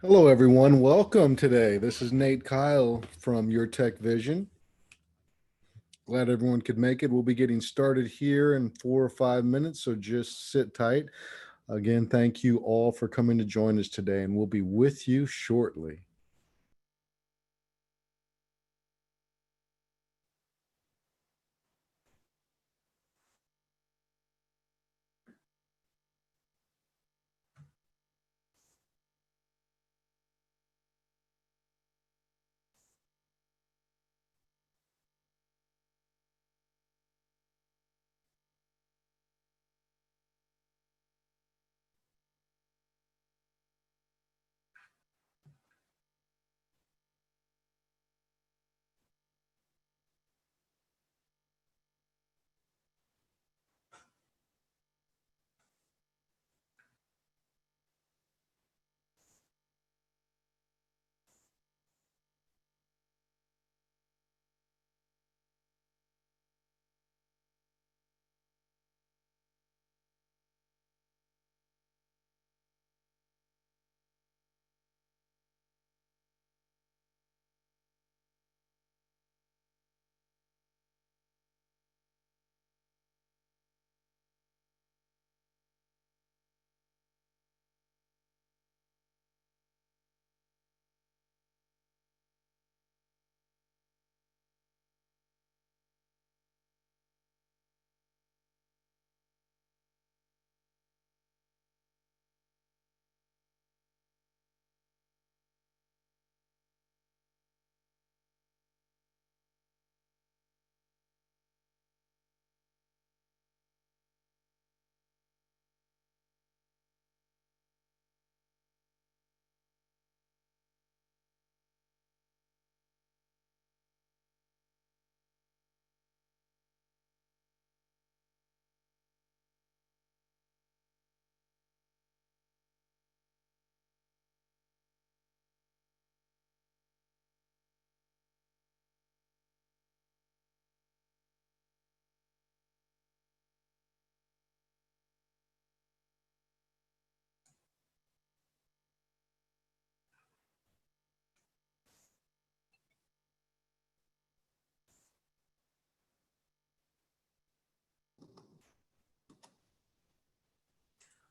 Hello, everyone. Welcome today. This is Nate Kyle from Your Tech Vision. Glad everyone could make it. We'll be getting started here in 4 or 5 minutes, so just sit tight. Again, thank you all for coming to join us today, and we'll be with you shortly.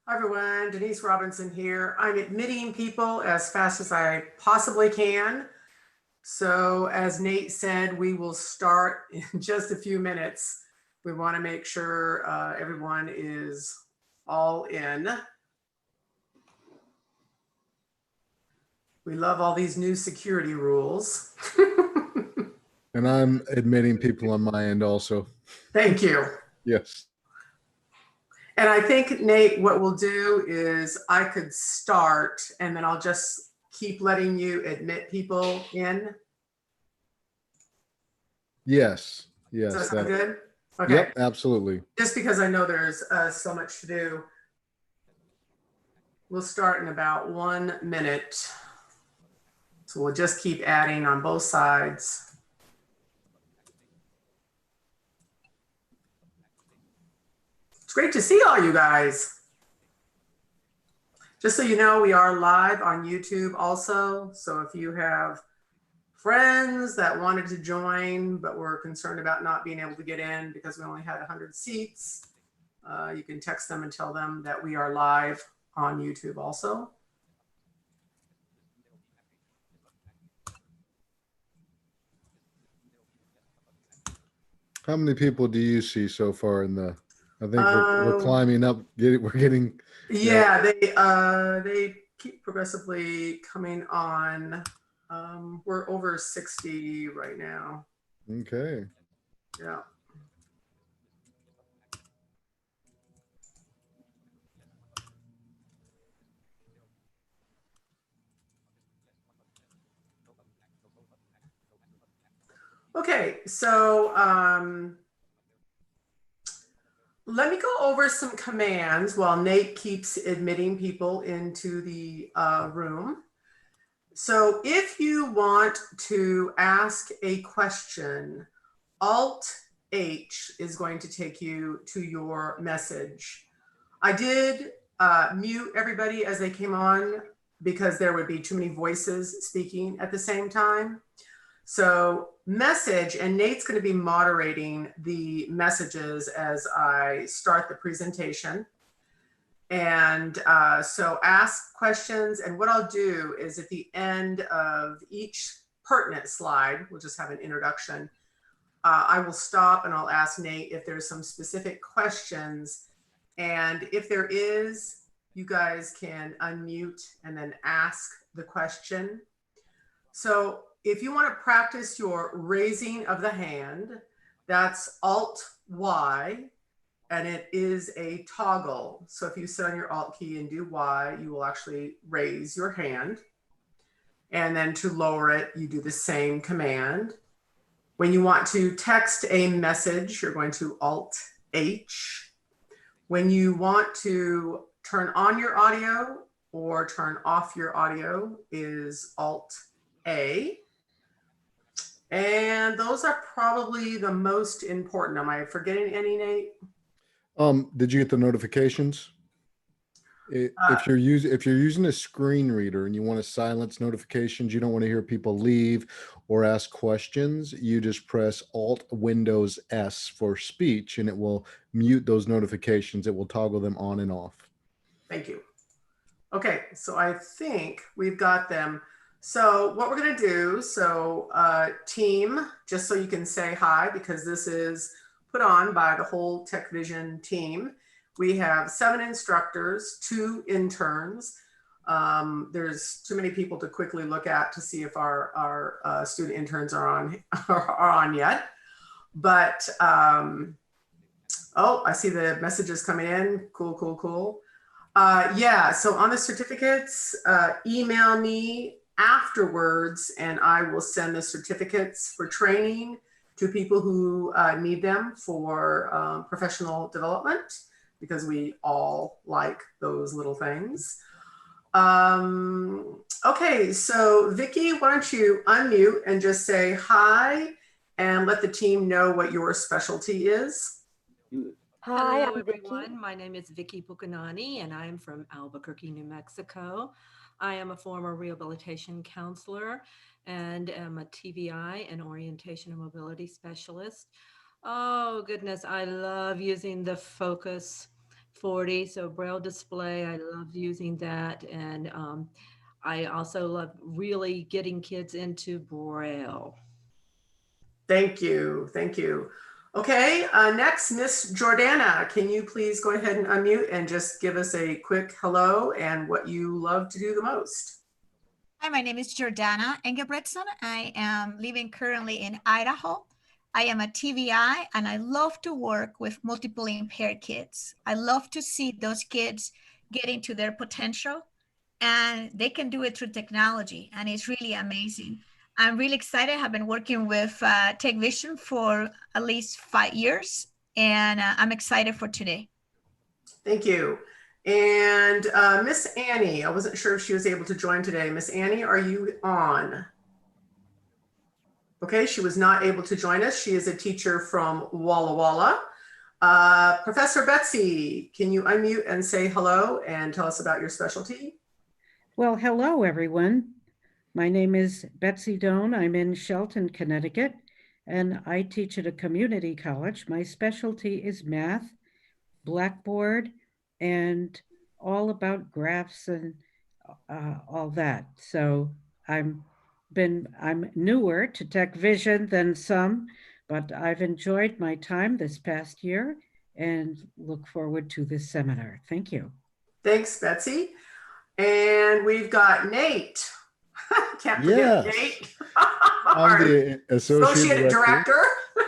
Hi everyone, Denise Robinson here. I'm admitting people as fast as I possibly can. So as Nate said, we will start in just a few minutes. We want to make sure everyone is all in. We love all these new security rules. And I'm admitting people on my end also. Thank you. Yes. And I think, Nate, what we'll do is I could start and then I'll just keep letting you admit people in. Yes. Yes. Does that sound good? Okay. Yep, absolutely. Just because I know there's so much to do. We'll start in about 1 minute. So we'll just keep adding on both sides. It's great to see all you guys. Just so you know, we are live on YouTube also. So if you have friends that wanted to join, but were concerned about not being able to get in because we only had 100 seats, you can text them and tell them that we are live on YouTube also. How many people do you see so far in the? I think we're climbing up. We're getting. Yeah, they keep progressively coming on. We're over 60 right now. Okay. Yeah. Okay, so let me go over some commands while Nate keeps admitting people into the room. So if you want to ask a question, Alt-H is going to take you to your message. I did mute everybody as they came on because there would be too many voices speaking at the same time. So message, and Nate's going to be moderating the messages as I start the presentation. And so ask questions. And what I'll do is at the end of each pertinent slide, we'll just have an introduction. I will stop and I'll ask Nate if there's some specific questions. And if there is, you guys can unmute and then ask the question. So if you want to practice your raising of the hand, that's Alt-Y, and it is a toggle. So if you sit on your Alt key and do Y, you will actually raise your hand. And then to lower it, you do the same command. When you want to text a message, you're going to Alt-H. When you want to turn on your audio or turn off your audio is Alt-A. And those are probably the most important. Am I forgetting any, Nate? Did you get the notifications? If you're using a screen reader and you want to silence notifications, you don't want to hear people leave or ask questions, you just press Alt Windows S for speech and it will mute those notifications. It will toggle them on and off. Thank you. Okay, so I think we've got them. So what we're going to do, so team, just so you can say hi, because this is put on by the whole Tech Vision team. We have 7 instructors, 2 interns. There's too many people to quickly look at to see if our student interns are on yet. But, oh, I see the messages coming in. Cool, cool, cool. Yeah, so on the certificates, email me afterwards and I will send the certificates for training to people who need them for professional development, because we all like those little things. Okay, so Vicki, why don't you unmute and just say hi and let the team know what your specialty is. Hi, Hello, I'm everyone. Vicky. My name is Vicki Bucanani, and I'm from Albuquerque, New Mexico. I am a former rehabilitation counselor and am a TVI and orientation and mobility specialist. Oh, goodness, I love using the Focus 40, so Braille display. I love using that. And I also love really getting kids into Braille. Thank you. Thank you. Okay, next, Miss Jordana, can you please go ahead and unmute and just give us a quick hello and what you love to do the most? Hi, my name is Jordana Engebretson. I am living currently in Idaho. I am a TVI and I love to work with multiple impaired kids. I love to see those kids getting to their potential, and they can do it through technology, and it's really amazing. I'm really excited. I've been working with Tech Vision for at least 5 years, and I'm excited for today. Thank you. And Miss Annie, I wasn't sure if she was able to join today. Miss Annie, are you on? Okay, she was not able to join us. She is a teacher from Walla Walla. Professor Betsy, can you unmute and say hello and tell us about your specialty? Well, hello, everyone. My name is Betsy Doan. I'm in Shelton, Connecticut, and I teach at a community college. My specialty is math, Blackboard, and all about graphs and all that. So I'm newer to Tech Vision than some, but I've enjoyed my time this past year and look forward to this seminar. Thank you. Thanks, Betsy. And we've got Nate. Can't forget Nate. I'm the Associate Director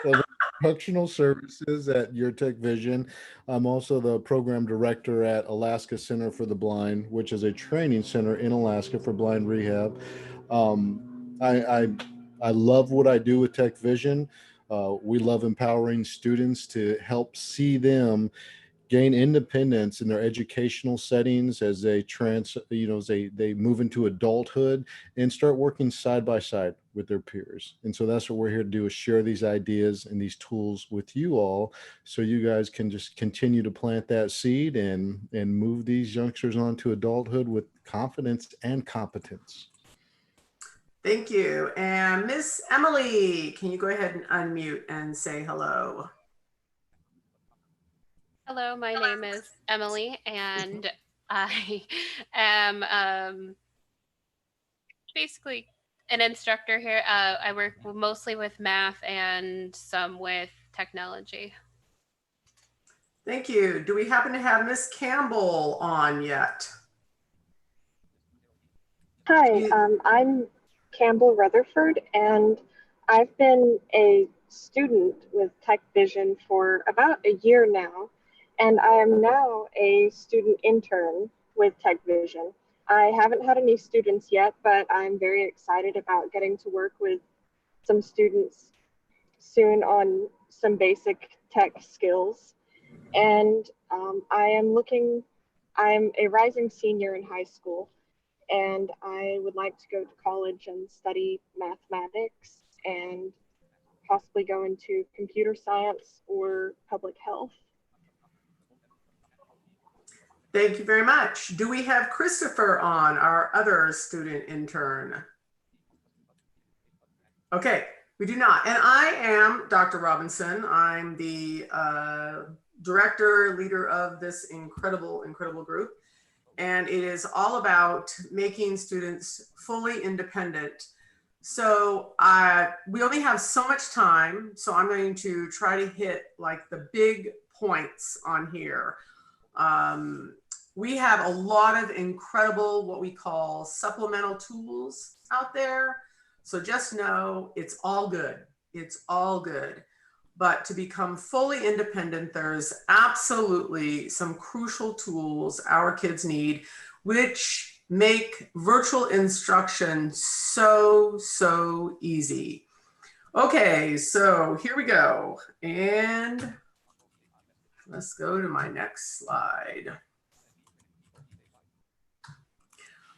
of Instructional Services at Your Tech Vision. I'm also the Program Director at Alaska Center for the Blind, which is a training center in Alaska for blind rehab. I love what I do with Tech Vision. We love empowering students to help see them gain independence in their educational settings as they move into adulthood and start working side by side with their peers. And so that's what we're here to do, is share these ideas and these tools with you all, so you guys can just continue to plant that seed and move these youngsters on to adulthood with confidence and competence. Thank you. And Miss Emily, can you go ahead and unmute and say hello? Hello, my name is Emily, and I am basically an instructor here. I work mostly with math and some with technology. Thank you. Do we happen to have Miss Campbell on yet? Hi, I'm Campbell Rutherford, and I've been a student with Tech Vision for about a year now, and I am now a student intern with Tech Vision. I haven't had any students yet, but I'm very excited about getting to work with some students soon on some basic tech skills. And I'm a rising senior in high school, and I would like to go to college and study mathematics and possibly go into computer science or public health. Thank you very much. Do we have Christopher on, our other student intern? Okay, we do not. And I am Dr. Robinson. I'm the director, leader of this incredible group. And it is all about making students fully independent. So we only have so much time, so I'm going to try to hit like the big points on here. We have a lot of incredible, what we call supplemental tools out there. So just know it's all good. It's all good. But to become fully independent, there's absolutely some crucial tools our kids need, which make virtual instruction so easy. Okay, so here we go. And let's go to my next slide.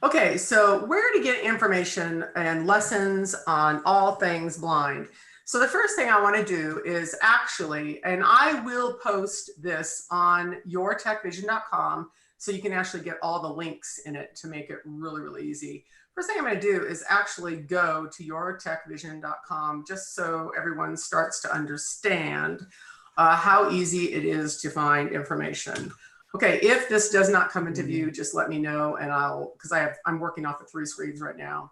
Okay, so where to get information and lessons on all things blind. So the first thing I want to do is actually, and I will post this on yourtechvision.com, so you can actually get all the links in it to make it really easy. First thing I'm going to do is actually go to yourtechvision.com, just so everyone starts to understand how easy it is to find information. Okay, if this does not come into view, just let me know, and because I'm working off of 3 screens right now.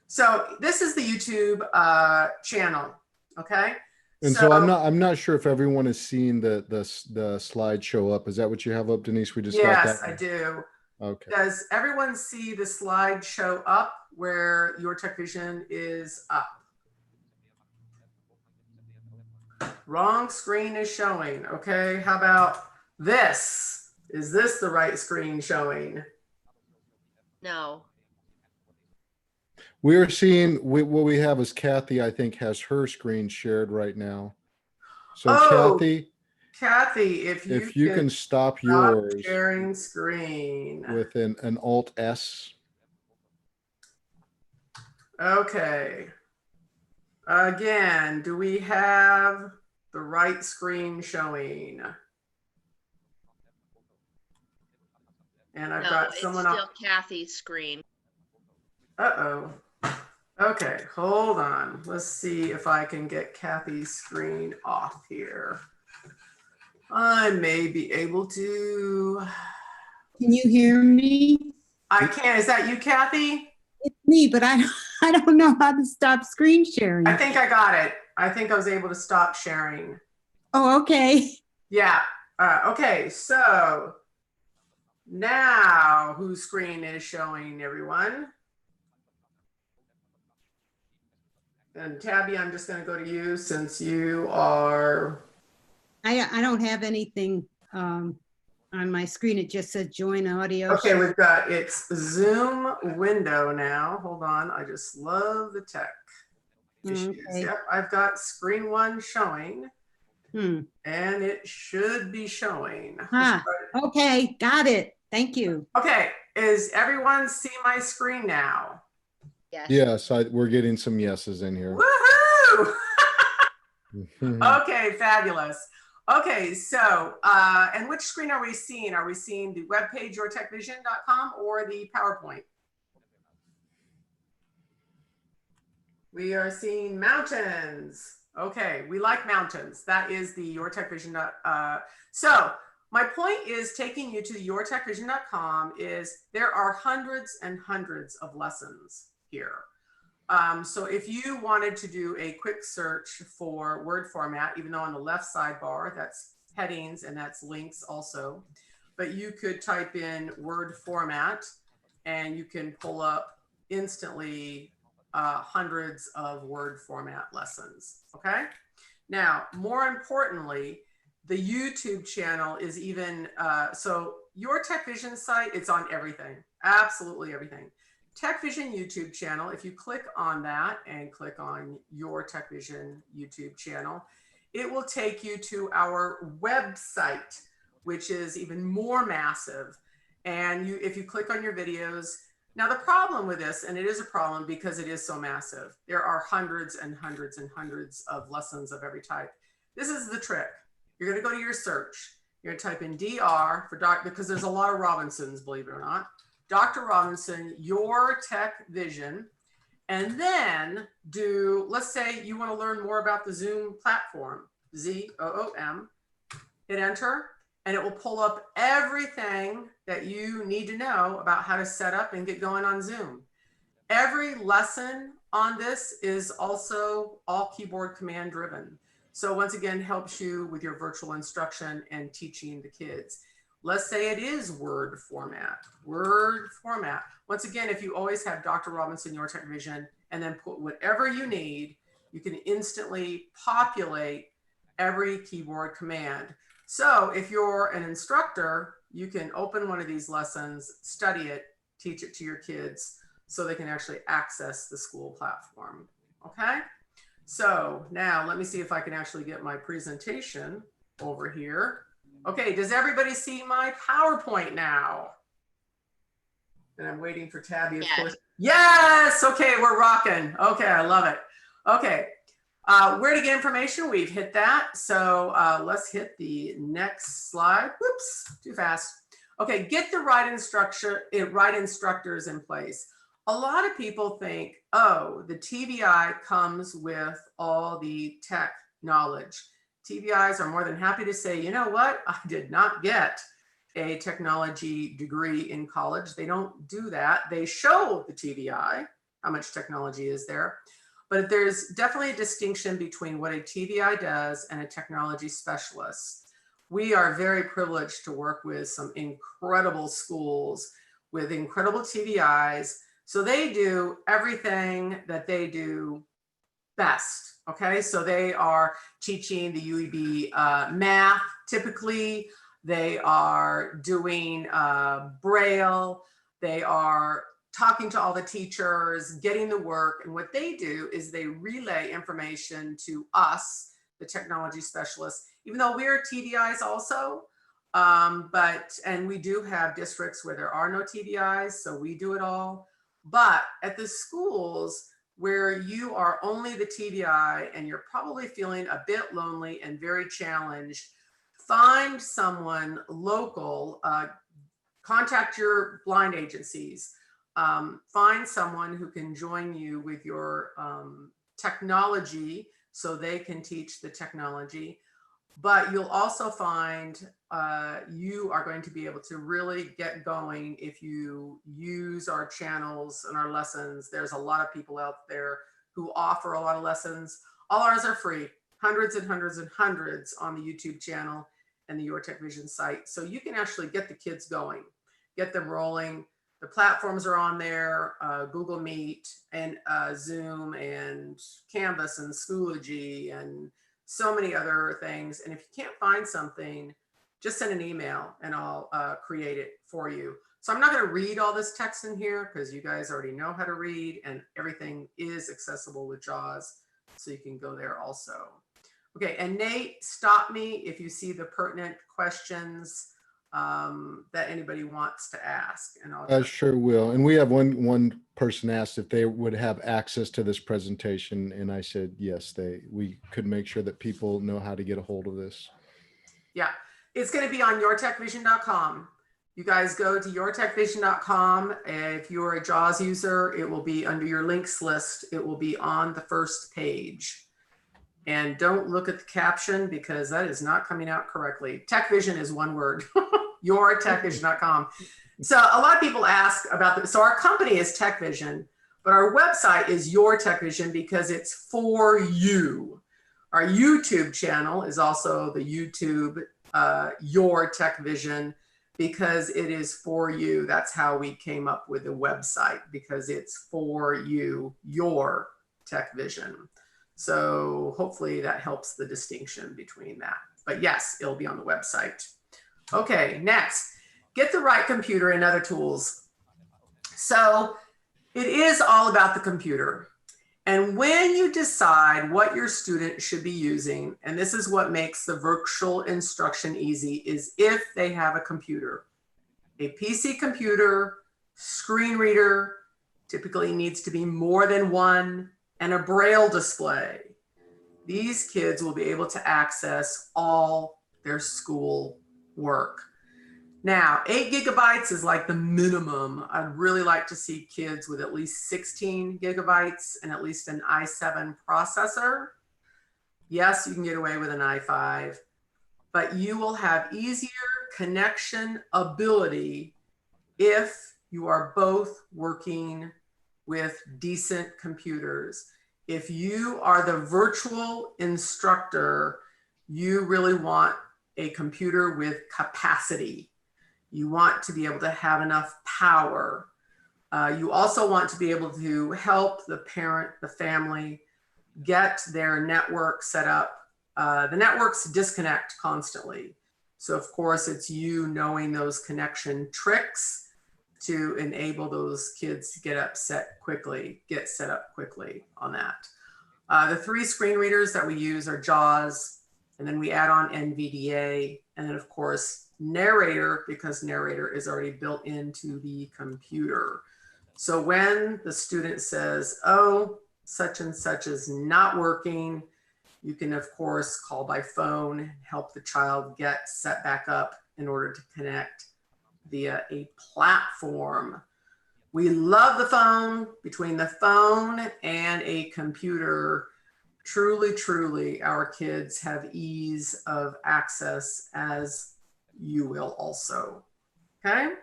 So this is the YouTube channel, okay? And so I'm not sure if everyone has seen the slide show up. Is that what you have up, Denise? We just got that. Yes, I do. Okay. Does everyone see the slide show up where your Tech Vision is up? Wrong screen is showing. Okay, how about this? Is this the right screen showing? No. We're seeing, what we have is Kathy, I think, has her screen shared right now. So Kathy, if you can stop yours sharing screen with an Alt S. Okay. Again, do we have the right screen showing? And I've got someone it's still Kathy's screen. Uh-oh. Okay, hold on. Let's see if I can get Kathy's screen off here. I may be able to. Can you hear me? I can. Is that you, Kathy? It's me, but I don't know how to stop screen sharing. I think I got it. I think I was able to stop sharing. Oh, okay. Yeah. Okay, so now whose screen is showing, everyone? And Tabby, I'm just going to go to you since you are. I don't have anything on my screen. It just says join audio. Okay, we've got it's Zoom window now. Hold on. I just love the tech issues. Okay. Yep, I've got screen 1 showing. And it should be showing. Okay, got it. Thank you. Okay, is everyone see my screen now? Yes. Yes, we're getting some yeses in here. Woohoo! Mhm. Okay, fabulous. Okay, so, and which screen are we seeing? Are we seeing the webpage, yourtechvision.com, or the PowerPoint? We are seeing mountains. Okay, we like mountains. That is the yourtechvision. So my point is taking you to the yourtechvision.com is there are hundreds and hundreds of lessons here. So if you wanted to do a quick search for word format, even though on the left sidebar, that's headings and that's links also, but you could type in word format and you can pull up instantly hundreds of word format lessons, okay? Now, more importantly, the YouTube channel is even, so your Tech Vision site, it's on everything, absolutely everything. Tech Vision YouTube channel, if you click on that and click on your Tech Vision YouTube channel, it will take you to our website, which is even more massive. And if you click on your videos, now the problem with this, and it is a problem because it is so massive, there are hundreds and hundreds and hundreds of lessons of every type. This is the trick. You're gonna go to your search. You're gonna type in DR for doctor, because there's a lot of Robinsons, believe it or not. Dr. Robinson, your Tech Vision, and then do, let's say you want to learn more about the Zoom platform, ZOOM, hit enter, and it will pull up everything that you need to know about how to set up and get going on Zoom. Every lesson on this is also all keyboard command driven. So once again, helps you with your virtual instruction and teaching the kids. Let's say it is word format. Once again, if you always have Dr. Robinson, your Tech Vision, and then put whatever you need, you can instantly populate every keyboard command. So if you're an instructor, you can open one of these lessons, study it, teach it to your kids so they can actually access the school platform, okay? So now let me see if I can actually get my presentation over here. Okay, does everybody see my PowerPoint now? And I'm waiting for Tabby, of course. Yes, okay, we're rocking. Okay, I love it. Okay, where to get information? We've hit that. So let's hit the next slide. Whoops, too fast. Okay, get the right instructors in place. A lot of people think, oh, the TVI comes with all the tech knowledge. TVIs are more than happy to say, you know what? I did not get a technology degree in college. They don't do that. They show the TVI, how much technology is there. But there's definitely a distinction between what a TVI does and a technology specialist. We are very privileged to work with some incredible schools with incredible TVIs. So they do everything that they do best, okay? So they are teaching the UEB math, typically. They are doing Braille. They are talking to all the teachers, getting the work. And what they do is they relay information to us, the technology specialists, even though we're TVIs also. And we do have districts where there are no TVIs, so we do it all. But at the schools where you are only the TVI and you're probably feeling a bit lonely and very challenged, find someone local, contact your blind agencies, find someone who can join you with your technology so they can teach the technology. But you'll also find you are going to be able to really get going if you use our channels and our lessons. There's a lot of people out there who offer a lot of lessons. All ours are free, hundreds and hundreds and hundreds on the YouTube channel and the Your Tech Vision site. So you can actually get the kids going, get them rolling. The platforms are on there, Google Meet and Zoom and Canvas and Schoology and so many other things. And if you can't find something, just send an email and I'll create it for you. So I'm not going to read all this text in here because you guys already know how to read and everything is accessible with JAWS. So you can go there also. Okay, and Nate, stop me if you see the pertinent questions that anybody wants to ask. And I'll I just, sure will. And we have one person asked if they would have access to this presentation, and I said yes. We could make sure that people know how to get a hold of this. yeah, it's going to be on yourtechvision.com. You guys go to yourtechvision.com. If you're a JAWS user, it will be under your links list. It will be on the first page. And don't look at the caption because that is not coming out correctly. TechVision is one word, yourtechvision.com. So a lot of people ask about this. So our company is TechVision, but our website is Your TechVision because it's for you. Our YouTube channel is also the YouTube Your TechVision because it is for you. That's how we came up with the website, because it's for you, Your TechVision. So hopefully that helps the distinction between that. But yes, it'll be on the website. Okay, next, get the right computer and other tools. So it is all about the computer. And when you decide what your student should be using, and this is what makes the virtual instruction easy, is if they have a computer. A PC computer, screen reader, typically needs to be more than one, and a Braille display. These kids will be able to access all their school work. Now, 8 gigabytes is like the minimum. I'd really like to see kids with at least 16 gigabytes and at least an i7 processor. Yes, you can get away with an i5, but you will have easier connection ability if you are both working with decent computers. If you are the virtual instructor, you really want a computer with capacity. You want to be able to have enough power. You also want to be able to help the parent, the family, get their network set up. The networks disconnect constantly. So of course, it's you knowing those connection tricks to enable those kids to get set up quickly on that. The 3 screen readers that we use are JAWS, and then we add on NVDA, and then of course, Narrator, because Narrator is already built into the computer. So when the student says, oh, such and such is not working, you can of course call by phone, help the child get set back up in order to connect via a platform. We love the phone. Between the phone and a computer, truly, truly, our kids have ease of access, as you will also. Okay.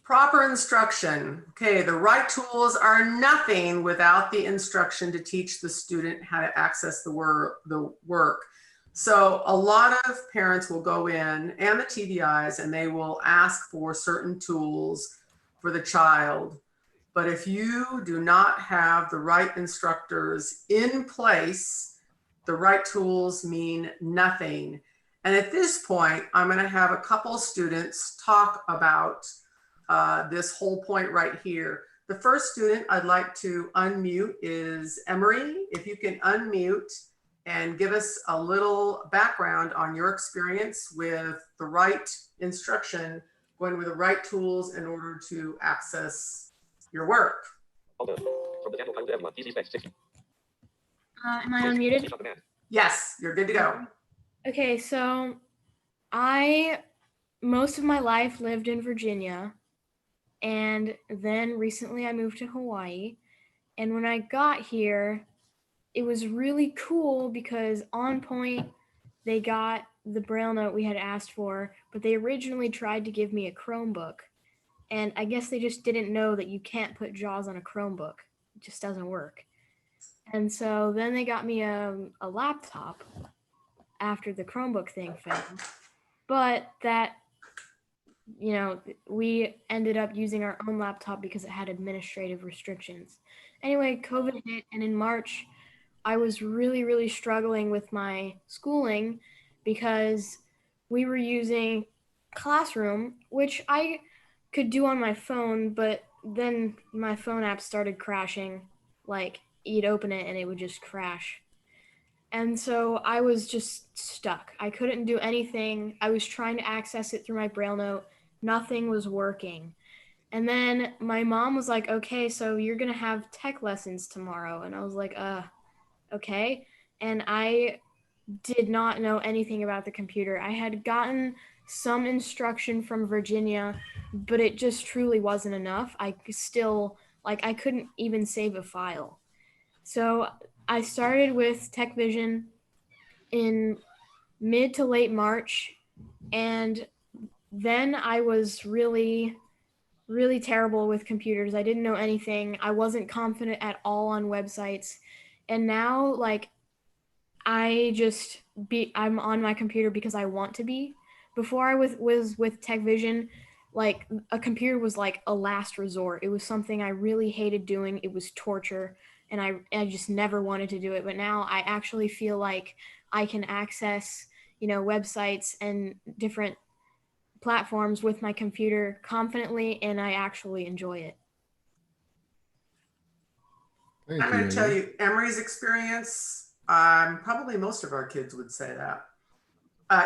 Proper instruction. Okay, the right tools are nothing without the instruction to teach the student how to access the work. So a lot of parents will go in, and the TVIs, and they will ask for certain tools for the child. But if you do not have the right instructors in place, the right tools mean nothing. And at this point, I'm going to have a couple students talk about this whole point right here. The first student I'd like to unmute is Emery. If you can unmute and give us a little background on your experience with the right instruction, going with the right tools in order to access your work. Am I unmuted? Yes, you're good to go. Okay, so most of my life lived in Virginia, and then recently I moved to Hawaii. And when I got here, it was really cool because on point, they got the Braille note we had asked for, but they originally tried to give me a Chromebook. And I guess they just didn't know that you can't put JAWS on a Chromebook. It just doesn't work. And so then they got me a laptop after the Chromebook thing failed. But that, we ended up using our own laptop because it had administrative restrictions. Anyway, COVID hit, and in March, I was really, really struggling with my schooling because we were using Classroom, which I could do on my phone, but then my phone app started crashing. Like, you'd open it and it would just crash. And so I was just stuck. I couldn't do anything. I was trying to access it through my Braille note. Nothing was working. And then my mom was like, okay, so you're going to have tech lessons tomorrow. And I was like, okay. And I did not know anything about the computer. I had gotten some instruction from Virginia, but it just truly wasn't enough. I still, like, I couldn't even save a file. So I started with Tech Vision in mid to late March, and then I was really terrible with computers. I didn't know anything. I wasn't confident at all on websites. And now, like, I'm on my computer because I want to be. Before I was with Tech Vision, like, a computer was like a last resort. It was something I really hated doing. It was torture, and I just never wanted to do it. But now I actually feel like I can access, websites and different platforms with my computer confidently, and I actually enjoy it. Thank I'm going to you, tell Amy. you Emery's experience. Probably most of our kids would say that.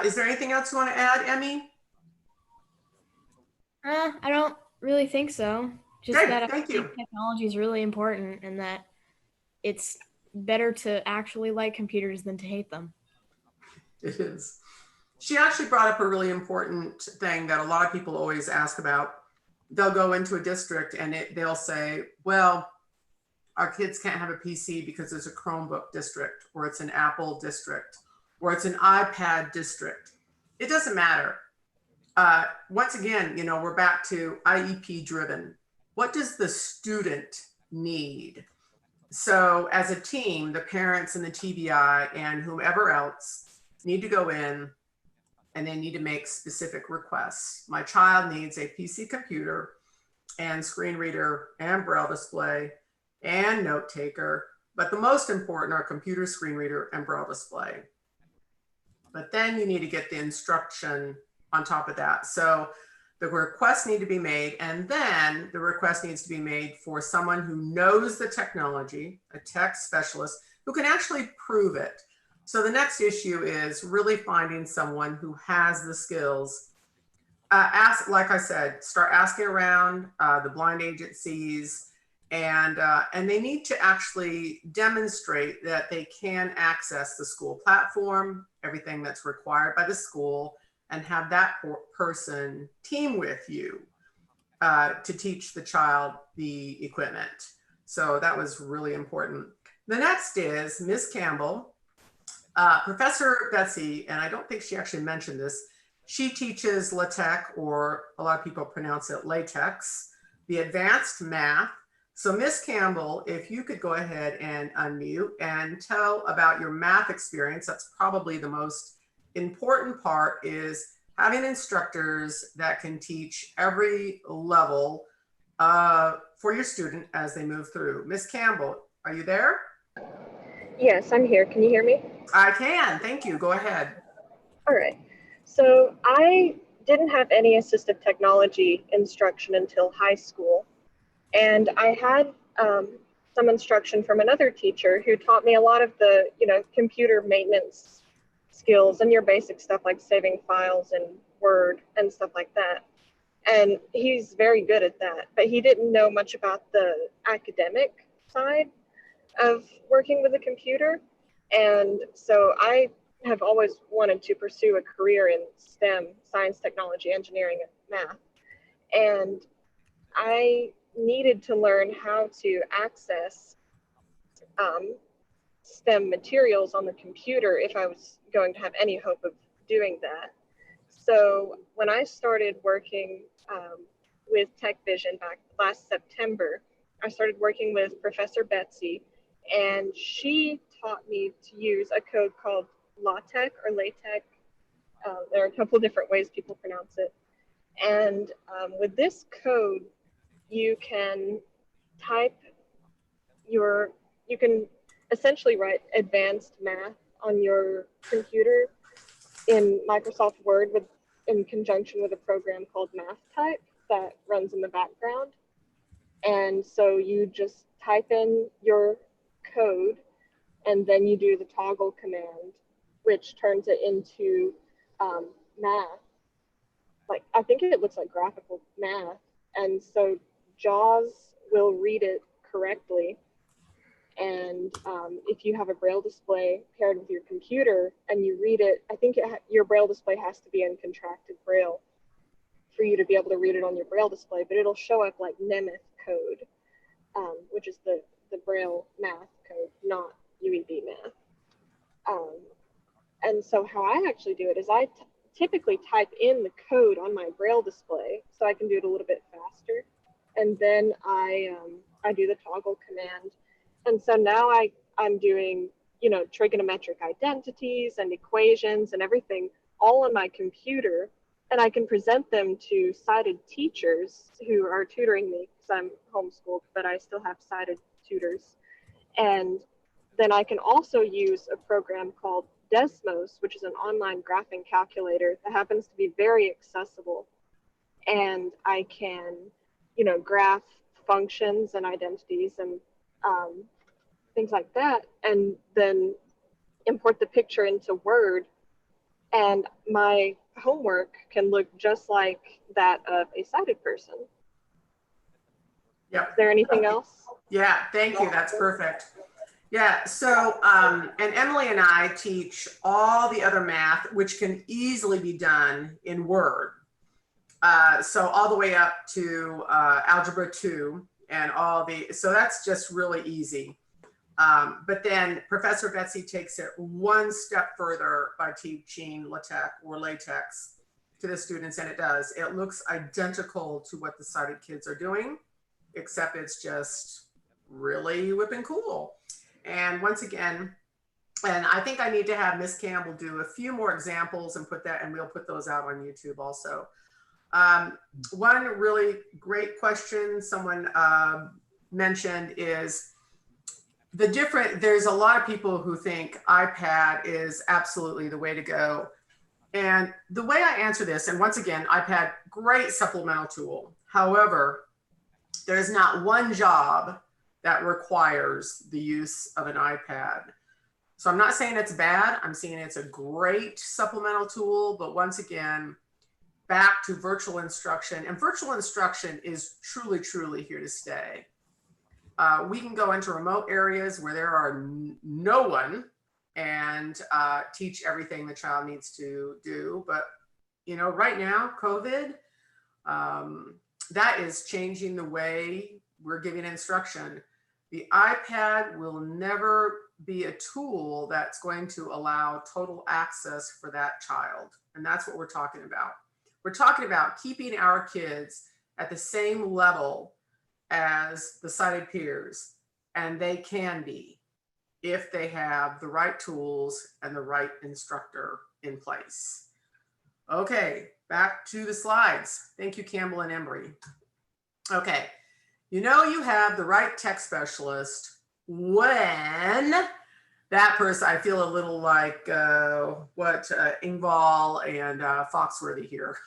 Is there anything else you want to add, Emmy? I don't really think so. Just Good, that I thank think you. technology is really important, and that it's better to actually like computers than to hate them. It is. She actually brought up a really important thing that a lot of people always ask about. They'll go into a district and they'll say, well, our kids can't have a PC because it's a Chromebook district, or it's an Apple district, or it's an iPad district. It doesn't matter. Once again, we're back to IEP driven. What does the student need? So as a team, the parents and the TBI and whomever else need to go in and they need to make specific requests. My child needs a PC computer and screen reader and Braille display and note taker, but the most important are computer, screen reader, and Braille display. But then you need to get the instruction on top of that. So the requests need to be made, and then the request needs to be made for someone who knows the technology, a tech specialist who can actually prove it. So the next issue is really finding someone who has the skills. Like I said, start asking around the blind agencies, and they need to actually demonstrate that they can access the school platform, everything that's required by the school, and have that person team with you to teach the child the equipment. So that was really important. The next is Miss Campbell. Professor Betsy, and I don't think she actually mentioned this, she teaches LaTeX, or a lot of people pronounce it latex, the advanced math. So Miss Campbell, if you could go ahead and unmute and tell about your math experience. That's probably the most important part, is having instructors that can teach every level for your student as they move through. Miss Campbell, are you there? Yes, I'm here. Can you hear me? I can, thank you, go ahead. All right. So I didn't have any assistive technology instruction until high school. And I had some instruction from another teacher who taught me a lot of the, computer maintenance skills and your basic stuff like saving files in Word and stuff like that. And he's very good at that, but he didn't know much about the academic side of working with a computer. And so I have always wanted to pursue a career in STEM, science, technology, engineering, and math. And I needed to learn how to access STEM materials on the computer if I was going to have any hope of doing that. So when I started working with Tech Vision back last September, I started working with Professor Betsy, and she taught me to use a code called LaTeX or LaTeX. There are a couple different ways people pronounce it. And with this code, you can you can essentially write advanced math on your computer in Microsoft Word in conjunction with a program called MathType that runs in the background. And so you just type in your code and then you do the toggle command, which turns it into math. Like, I think it looks like graphical math. And so JAWS will read it correctly. And if you have a Braille display paired with your computer and you read it, I think your Braille display has to be in contracted Braille for you to be able to read it on your Braille display, but it'll show up like Nemeth code, which is the Braille math code, not UEB math. And so how I actually do it is I typically type in the code on my Braille display so I can do it a little bit faster. And then I do the toggle command. And so now I'm doing, you know, trigonometric identities and equations and everything all on my computer. And I can present them to sighted teachers who are tutoring me, because I'm homeschooled, but I still have sighted tutors. And then I can also use a program called Desmos, which is an online graphing calculator that happens to be very accessible. And I can, you know, graph functions and identities and things like that, and then import the picture into Word. And my homework can look just like that of a sighted person. Yep. Is there anything else? Yeah, thank you. That's perfect. Yeah, so, and Emily and I teach all the other math, which can easily be done in Word. So all the way up to Algebra 2 and so that's just really easy. But then Professor Betsy takes it one step further by teaching LaTeX to the students, and it looks identical to what the sighted kids are doing, except it's just really whipping cool. And once again, and I think I need to have Miss Campbell do a few more examples and we'll put those out on YouTube also. One really great question someone mentioned is there's a lot of people who think iPad is absolutely the way to go. And the way I answer this, and once again, iPad, great supplemental tool. However, there's not one job that requires the use of an iPad. So I'm not saying it's bad. I'm saying it's a great supplemental tool, but once again, back to virtual instruction, and virtual instruction is truly, truly here to stay. We can go into remote areas where there are no one and teach everything the child needs to do. But, you know, right now, COVID, that is changing the way we're giving instruction. The iPad will never be a tool that's going to allow total access for that child. And that's what we're talking about. We're talking about keeping our kids at the same level as the sighted peers, and they can be if they have the right tools and the right instructor in place. Okay, back to the slides. Thank you, Campbell and Embry. Okay, you know you have the right tech specialist when that person, I feel a little like Ingval and Foxworthy here.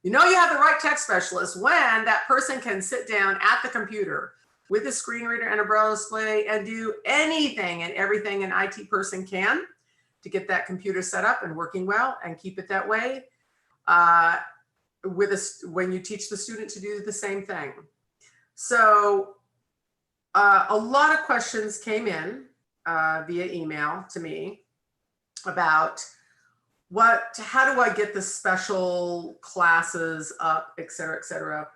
You know you have the right tech specialist when that person can sit down at the computer with a screen reader and a Braille display and do anything and everything an IT person can to get that computer set up and working well and keep it that way. When you teach the student to do the same thing. So a lot of questions came in via email to me about how do I get the special classes up, et cetera, et cetera.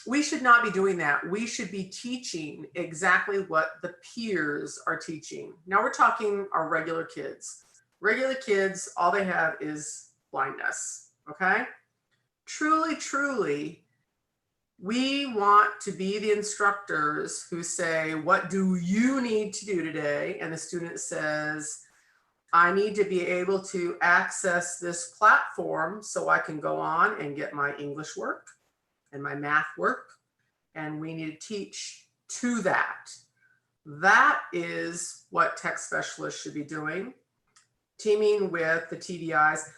We should not be doing that. We should be teaching exactly what the peers are teaching. Now we're talking our regular kids. Regular kids, all they have is blindness, okay? Truly, truly, we want to be the instructors who say, what do you need to do today? And the student says, I need to be able to access this platform so I can go on and get my English work and my math work. And we need to teach to that. That is what tech specialists should be doing. Teaming with the TVIs.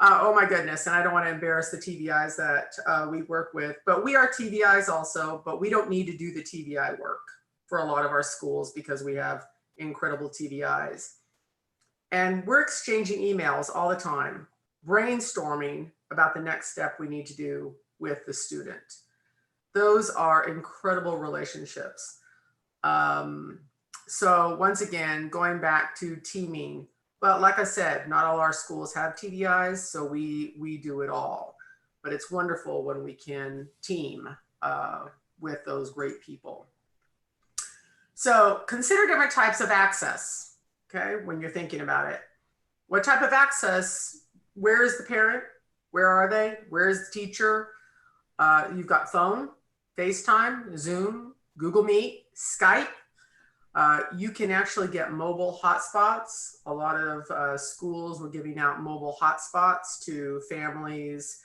Oh my goodness, and I don't want to embarrass the TVIs that we work with, but we are TVIs also, but we don't need to do the TVI work for a lot of our schools because we have incredible TVIs. And we're exchanging emails all the time, brainstorming about the next step we need to do with the student. Those are incredible relationships. So once again, going back to teaming, but like I said, not all our schools have TVIs, so we do it all. But it's wonderful when we can team with those great people. So consider different types of access, okay, when you're thinking about it. What type of access? Where is the parent? Where are they? Where is the teacher? You've got phone, FaceTime, Zoom, Google Meet, Skype. You can actually get mobile hotspots. A lot of schools were giving out mobile hotspots to families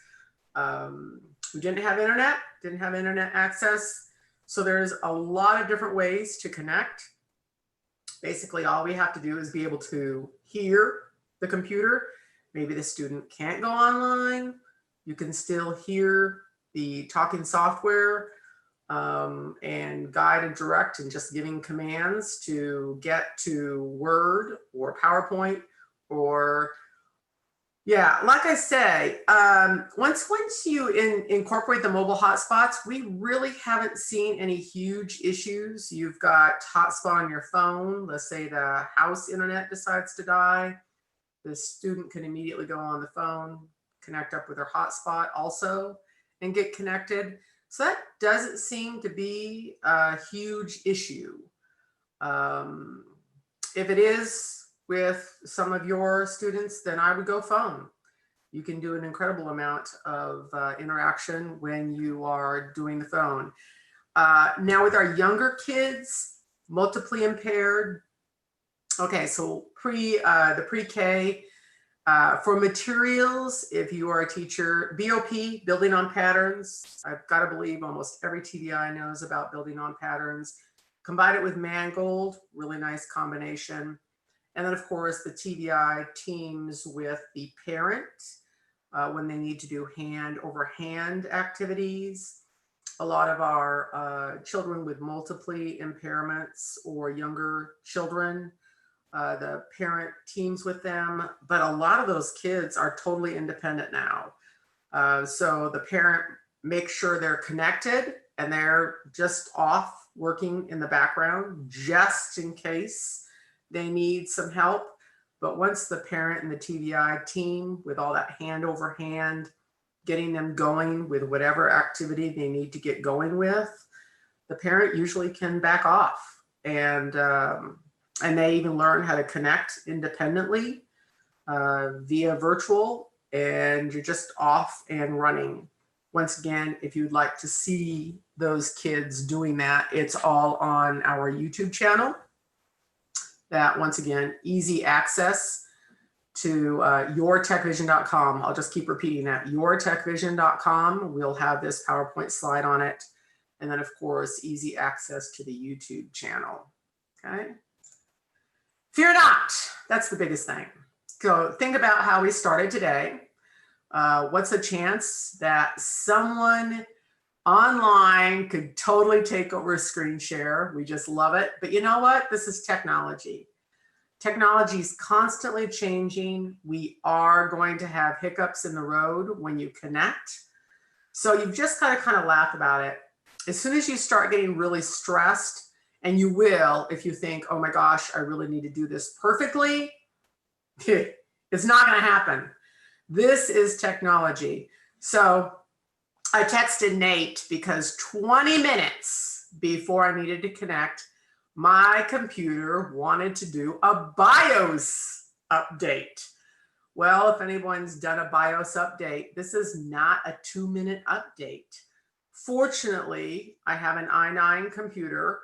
who didn't have internet access. So there's a lot of different ways to connect. Basically, all we have to do is be able to hear the computer. Maybe the student can't go online. You can still hear the talking software and guide and direct and just giving commands to get to Word or PowerPoint or, yeah, like I say, once you incorporate the mobile hotspots, we really haven't seen any huge issues. You've got hotspot on your phone. Let's say the house internet decides to die. The student can immediately go on the phone, connect up with their hotspot also, and get connected. So that doesn't seem to be a huge issue. If it is with some of your students, then I would go phone. You can do an incredible amount of interaction when you are doing the phone. Now with our younger kids, multiply impaired. Okay, so the pre-K, for materials, if you are a teacher, BOP, building on patterns. I've got to believe almost every TVI knows about building on patterns. Combine it with Mangold, really nice combination. And then of course the TVI teams with the parent when they need to do hand over hand activities. A lot of our children with multiply impairments or younger children, the parent teams with them, but a lot of those kids are totally independent now. So the parent makes sure they're connected and they're just off working in the background just in case they need some help. But once the parent and the TVI team with all that hand over hand, getting them going with whatever activity they need to get going with, the parent usually can back off. And they even learn how to connect independently via virtual, and you're just off and running. Once again, if you'd like to see those kids doing that, it's all on our YouTube channel. That, once again, easy access to yourtechvision.com. I'll just keep repeating that, yourtechvision.com. We'll have this PowerPoint slide on it. And then of course, easy access to the YouTube channel, okay? Fear not, that's the biggest thing. So think about how we started today. What's the chance that someone online could totally take over a screen share? We just love it. But you know what? This is technology. Technology is constantly changing. We are going to have hiccups in the road when you connect. So you've just got to kind of laugh about it. As soon as you start getting really stressed, and you will if you think, oh my gosh, I really need to do this perfectly, it's not going to happen. This is technology. So I texted Nate because 20 minutes before I needed to connect, my computer wanted to do a BIOS update. Well, if anyone's done a BIOS update, this is not a 2-minute update. Fortunately, I have an i9 computer,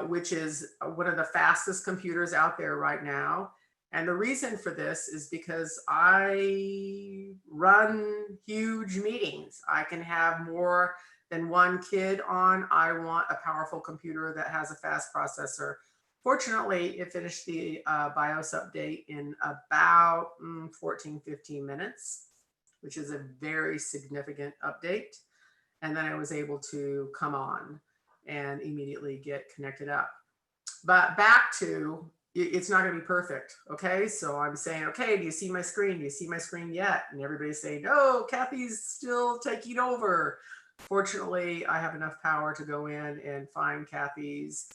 which is one of the fastest computers out there right now. And the reason for this is because I run huge meetings. I can have more than one kid on. I want a powerful computer that has a fast processor. Fortunately, it finished the BIOS update in about 14, 15 minutes, which is a very significant update. And then I was able to come on and immediately get connected up. But back to, it's not going to be perfect. Okay. So I'm saying, okay, do you see my screen? Do you see my screen yet? And everybody's saying, no, Kathy's still taking over. Fortunately, I have enough power to go in and find Kathy's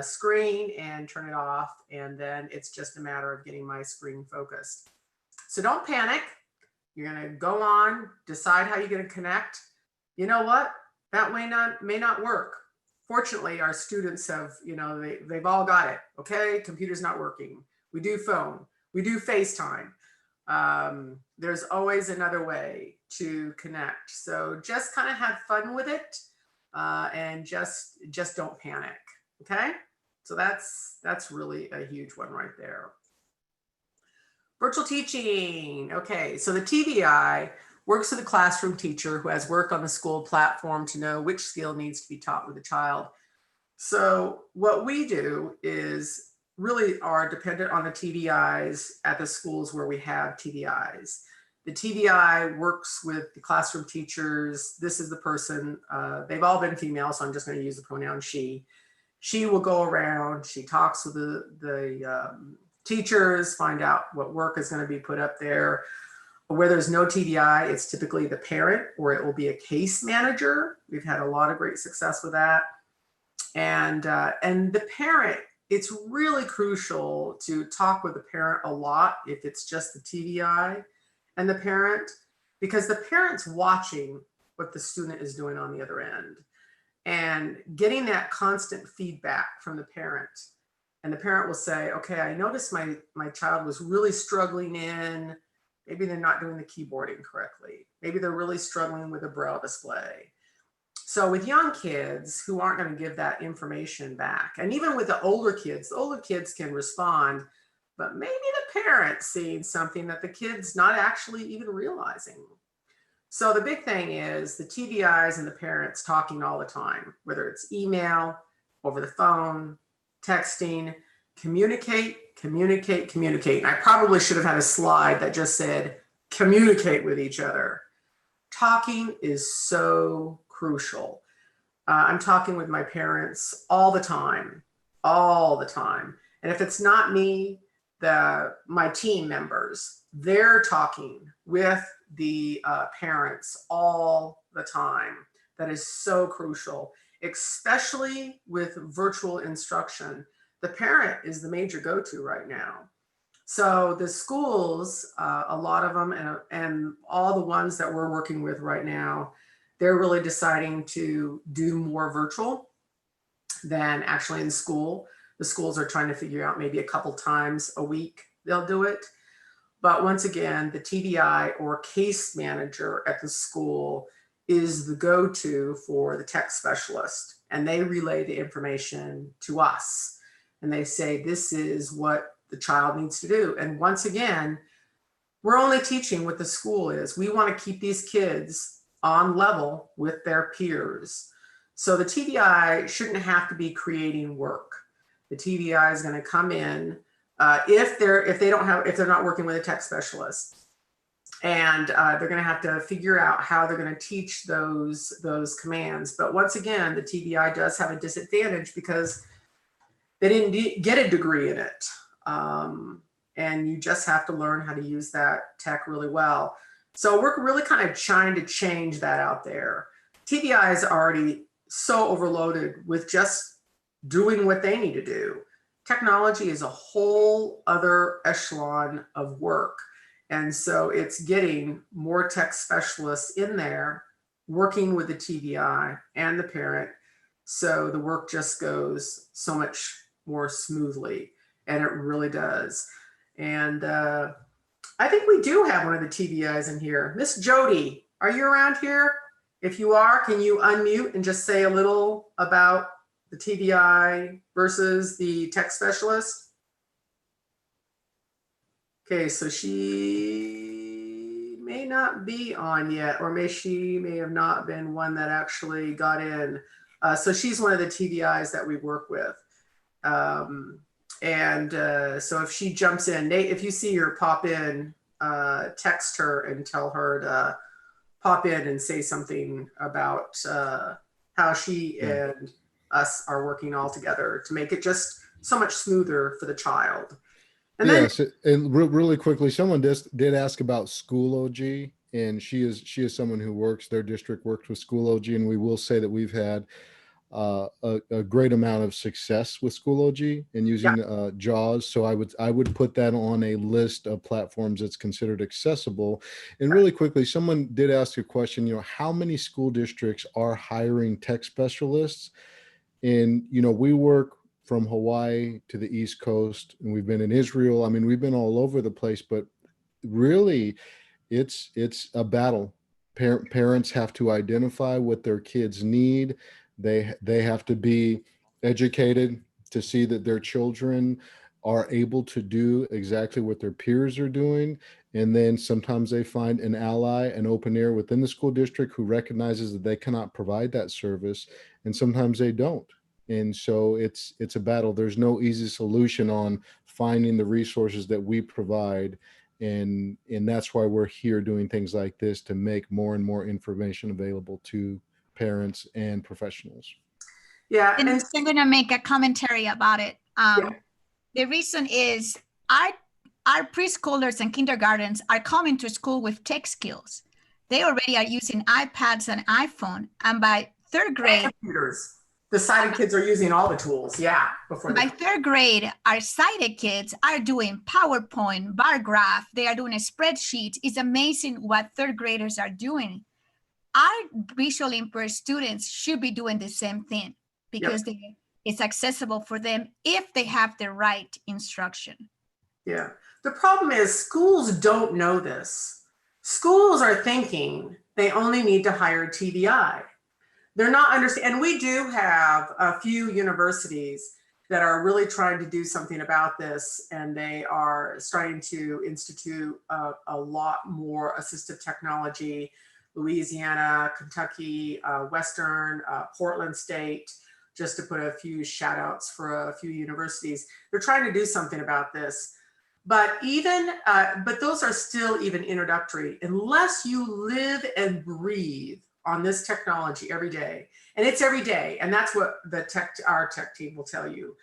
screen and turn it off. And then it's just a matter of getting my screen focused. So don't panic. You're going to go on, decide how you're going to connect. You know what? That may not work. Fortunately, our students have, they've all got it. Okay, computer's not working. We do phone. We do FaceTime. There's always another way to connect. So just kind of have fun with it, and just don't panic. Okay, so that's really a huge one right there. Virtual teaching. Okay, so the TVI works with a classroom teacher who has worked on the school platform to know which skill needs to be taught with a child. So what we do is really are dependent on the TVIs at the schools where we have TVIs. The TVI works with the classroom teachers. This is the person, they've all been female, so I'm just going to use the pronoun she. She will go around, she talks with the teachers, find out what work is going to be put up there. Where there's no TVI, it's typically the parent, or it will be a case manager. We've had a lot of great success with that. And the parent, it's really crucial to talk with the parent a lot if it's just the TVI and the parent, because the parent's watching what the student is doing on the other end and getting that constant feedback from the parent. And the parent will say, okay, I noticed my child was really struggling in, maybe they're not doing the keyboarding correctly. Maybe they're really struggling with a braille display. So with young kids who aren't going to give that information back, and even with the older kids can respond, but maybe the parent's seeing something that the kid's not actually even realizing. So the big thing is the TVIs and the parents talking all the time, whether it's email, over the phone, texting, communicate, communicate, communicate. And I probably should have had a slide that just said, communicate with each other. Talking is so crucial. I'm talking with my parents all the time. And if it's not me, my team members, they're talking with the parents all the time. That is so crucial, especially with virtual instruction. The parent is the major go-to right now. So the schools, a lot of them, and all the ones that we're working with right now, they're really deciding to do more virtual than actually in school. The schools are trying to figure out maybe a couple times a week they'll do it. But once again, the TVI or case manager at the school is the go-to for the tech specialist. And they relay the information to us. And they say, this is what the child needs to do. And once again, we're only teaching what the school is. We want to keep these kids on level with their peers. So the TVI shouldn't have to be creating work. The TVI is going to come in if they're not working with a tech specialist, and they're going to have to figure out how they're going to teach those commands. But once again, the TVI does have a disadvantage because they didn't get a degree in it, and you just have to learn how to use that tech really well. So we're really kind of trying to change that out there. TVI is already so overloaded with just doing what they need to do. Technology is a whole other echelon of work. And so it's getting more tech specialists in there working with the TVI and the parent. So the work just goes so much more smoothly, and it really does. And I think we do have one of the TVIs in here. Miss Jody, are you around here? If you are, can you unmute and just say a little about the TVI versus the tech specialist? Okay, so she may not be on yet, or she may have not been one that actually got in. So she's one of the TVIs that we work with. So if she jumps in, Nate, if you see her pop in, text her and tell her to pop in and say something about how she and us are working all together to make it just so much smoother for the child. And then Yes, and really quickly, someone did ask about Schoology, and she is someone who works, their district works with Schoology, and we will say that we've had a great amount of success with Schoology and using JAWS. So I would put that on a list of platforms that's considered accessible. And really quickly, someone did ask a question, how many school districts are hiring tech specialists? And, we work from Hawaii to the East Coast, and we've been in Israel. I mean, we've been all over the place, but really it's a battle. Parents have to identify what their kids need. They have to be educated to see that their children are able to do exactly what their peers are doing. And then sometimes they find an ally, an open ear within the school district who recognizes that they cannot provide that service. And sometimes they don't. And so it's a battle. There's no easy solution on finding the resources that we provide. And that's why we're here doing things like this, to make more and more information available to parents and professionals. yeah, And and I'm going to make a commentary about it. Yeah. The reason is our preschoolers and kindergartens are coming to school with tech skills. They already are using iPads and iPhone, and by third grade, computers. The sighted kids are using all the tools, before by third grade, our sighted kids are doing PowerPoint, bar graph. They are doing a spreadsheet. It's amazing what third graders are doing. Our visually impaired students should be doing the same thing because it's accessible for them if they have the right instruction. Yeah. The problem is schools don't know this. Schools are thinking they only need to hire TVI. They're not understanding. And we do have a few universities that are really trying to do something about this, and they are starting to institute a lot more assistive technology. Louisiana, Kentucky, Western, Portland State, just to put a few shout outs for a few universities. They're trying to do something about this. But but those are still even introductory unless you live and breathe on this technology every day. And it's every day. And that's what our tech team will tell you.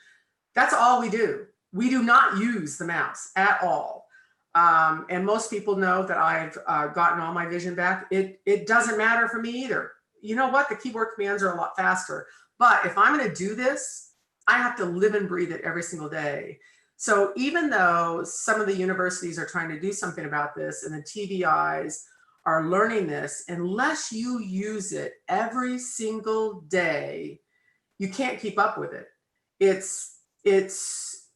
That's all we do. We do not use the mouse at all. And most people know that I've gotten all my vision back. It doesn't matter for me either. You know what? The keyboard commands are a lot faster. But if I'm going to do this, I have to live and breathe it every single day. So even though some of the universities are trying to do something about this and the TVIs are learning this, unless you use it every single day, you can't keep up with it. It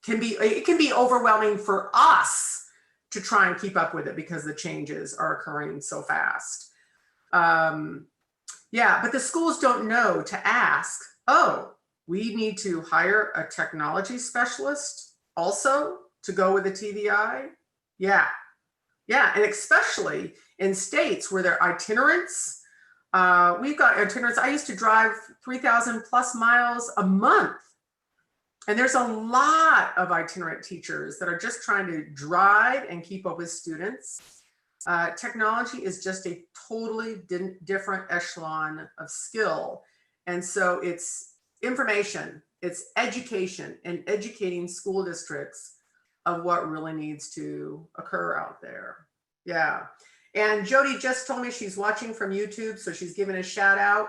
can be overwhelming for us to try and keep up with it because the changes are occurring so fast. But the schools don't know to ask, we need to hire a technology specialist also to go with the TVI. And especially in states where there are itinerants. We've got itinerants. I used to drive 3,000 plus miles a month. And there's a lot of itinerant teachers that are just trying to drive and keep up with students. Technology is just a totally different echelon of skill. And so it's information, it's education, and educating school districts of what really needs to occur out there. Yeah. And Jody just told me she's watching from YouTube, so she's giving a shout out.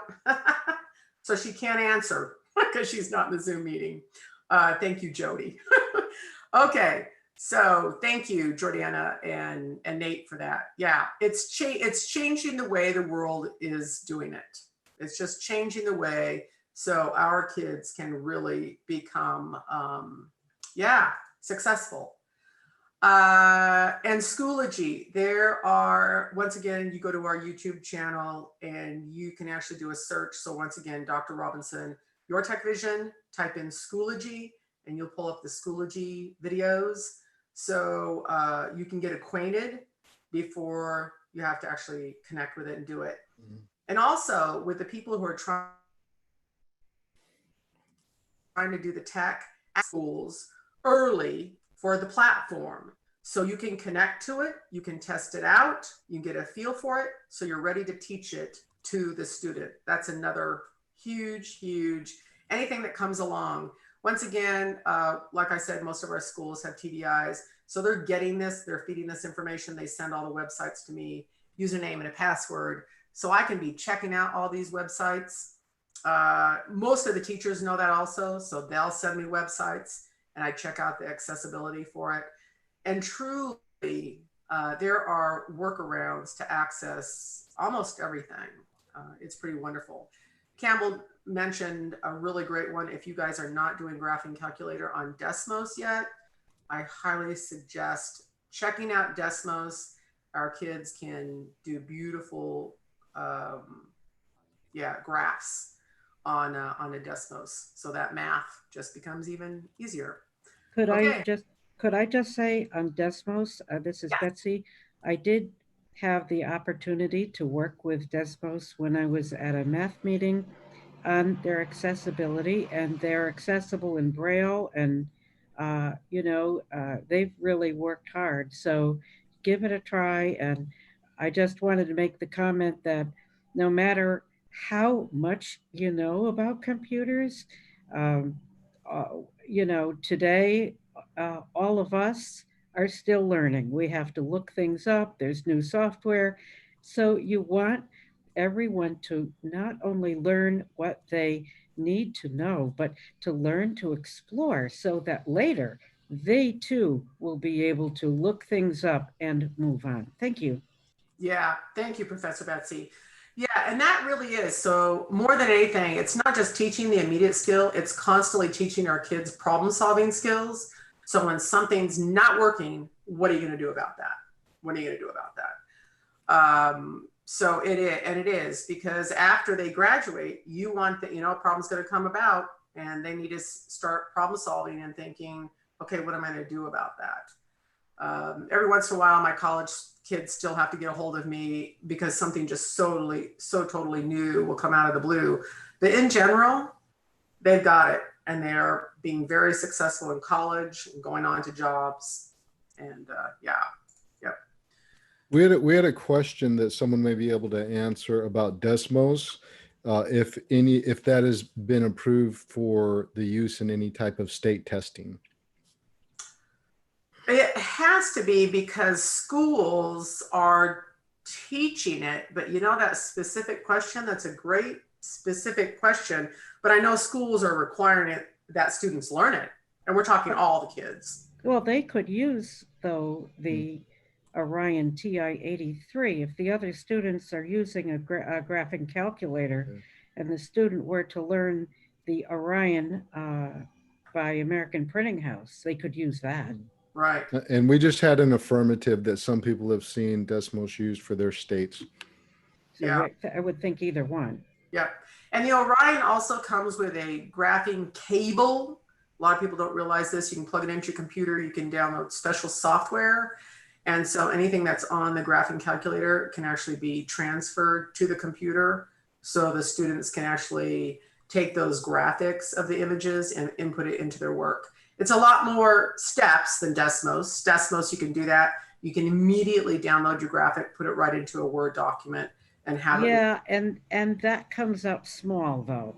So she can't answer because she's not in the Zoom meeting. Thank you, Jody. Okay, so thank you, Jordana and Nate, for that. Yeah, it's changing the way the world is doing it. It's just changing the way so our kids can really become, successful. And Schoology, there are, once again, you go to our YouTube channel and you can actually do a search. So once again, Dr. Robinson, Your Tech Vision, type in Schoology and you'll pull up the Schoology videos. So you can get acquainted before you have to actually connect with it and do it. Mm-hmm. And also with the people who are trying to do the tech at schools early for the platform. So you can connect to it, you can test it out, you get a feel for it, so you're ready to teach it to the student. That's another huge, anything that comes along. once again, like I said, most of our schools have TVIs. So they're getting this, they're feeding this information. They send all the websites to me, username and a password. So I can be checking out all these websites. Most of the teachers know that also. So they'll send me websites and I check out the accessibility for it. And truly, there are workarounds to access almost everything. It's pretty wonderful. Campbell mentioned a really great one. If you guys are not doing graphing calculator on Desmos yet, I highly suggest checking out Desmos. Our kids can do beautiful, graphs on a Desmos. So that math just becomes even easier. Could Okay. I just say on Desmos, this is Yeah. Betsy, I did have the opportunity to work with Desmos when I was at a math meeting on their accessibility, and they're accessible in Braille, and they've really worked hard. So give it a try. And I just wanted to make the comment that no matter how much you know about computers, um, uh, today all of us are still learning. We have to look things up. There's new software. So you want everyone to not only learn what they need to know, but to learn to explore so that later they too will be able to look things up and move on. Thank you. Yeah, thank you, Professor Betsy. Yeah, and that really is. So more than anything, it's not just teaching the immediate skill, it's constantly teaching our kids problem solving skills. So when something's not working, what are you going to do about that? What are you going to do about that? So it is because after they graduate, you want that, a problem's going to come about and they need to start problem solving and thinking, okay, what am I going to do about that? Every once in a while, my college kids still have to get a hold of me because something just so totally new will come out of the blue. But in general, they've got it and they're being very successful in college and going on to jobs. And yep. We had a question that someone may be able to answer about Desmos, if that has been approved for the use in any type of state testing. It has to be because schools are teaching it, but that specific question, that's a great specific question, but I know schools are requiring it that students learn it, and we're talking all the kids. Well, they could use, though, the Orion TI-83 if the other students are using a graphing calculator and the student were to learn the Orion by American Printing House, they could use that. Right. And we just had an affirmative that some people have seen Desmos used for their states. So yeah. I would think either one. Yeah. And the Orion also comes with a graphing cable. A lot of people don't realize this. You can plug it into your computer. You can download special software. And so anything that's on the graphing calculator can actually be transferred to the computer. So the students can actually take those graphics of the images and input it into their work. It's a lot more steps than Desmos. Desmos, you can do that. You can immediately download your graphic, put it right into a Word document and have it. Yeah, and that comes out small though.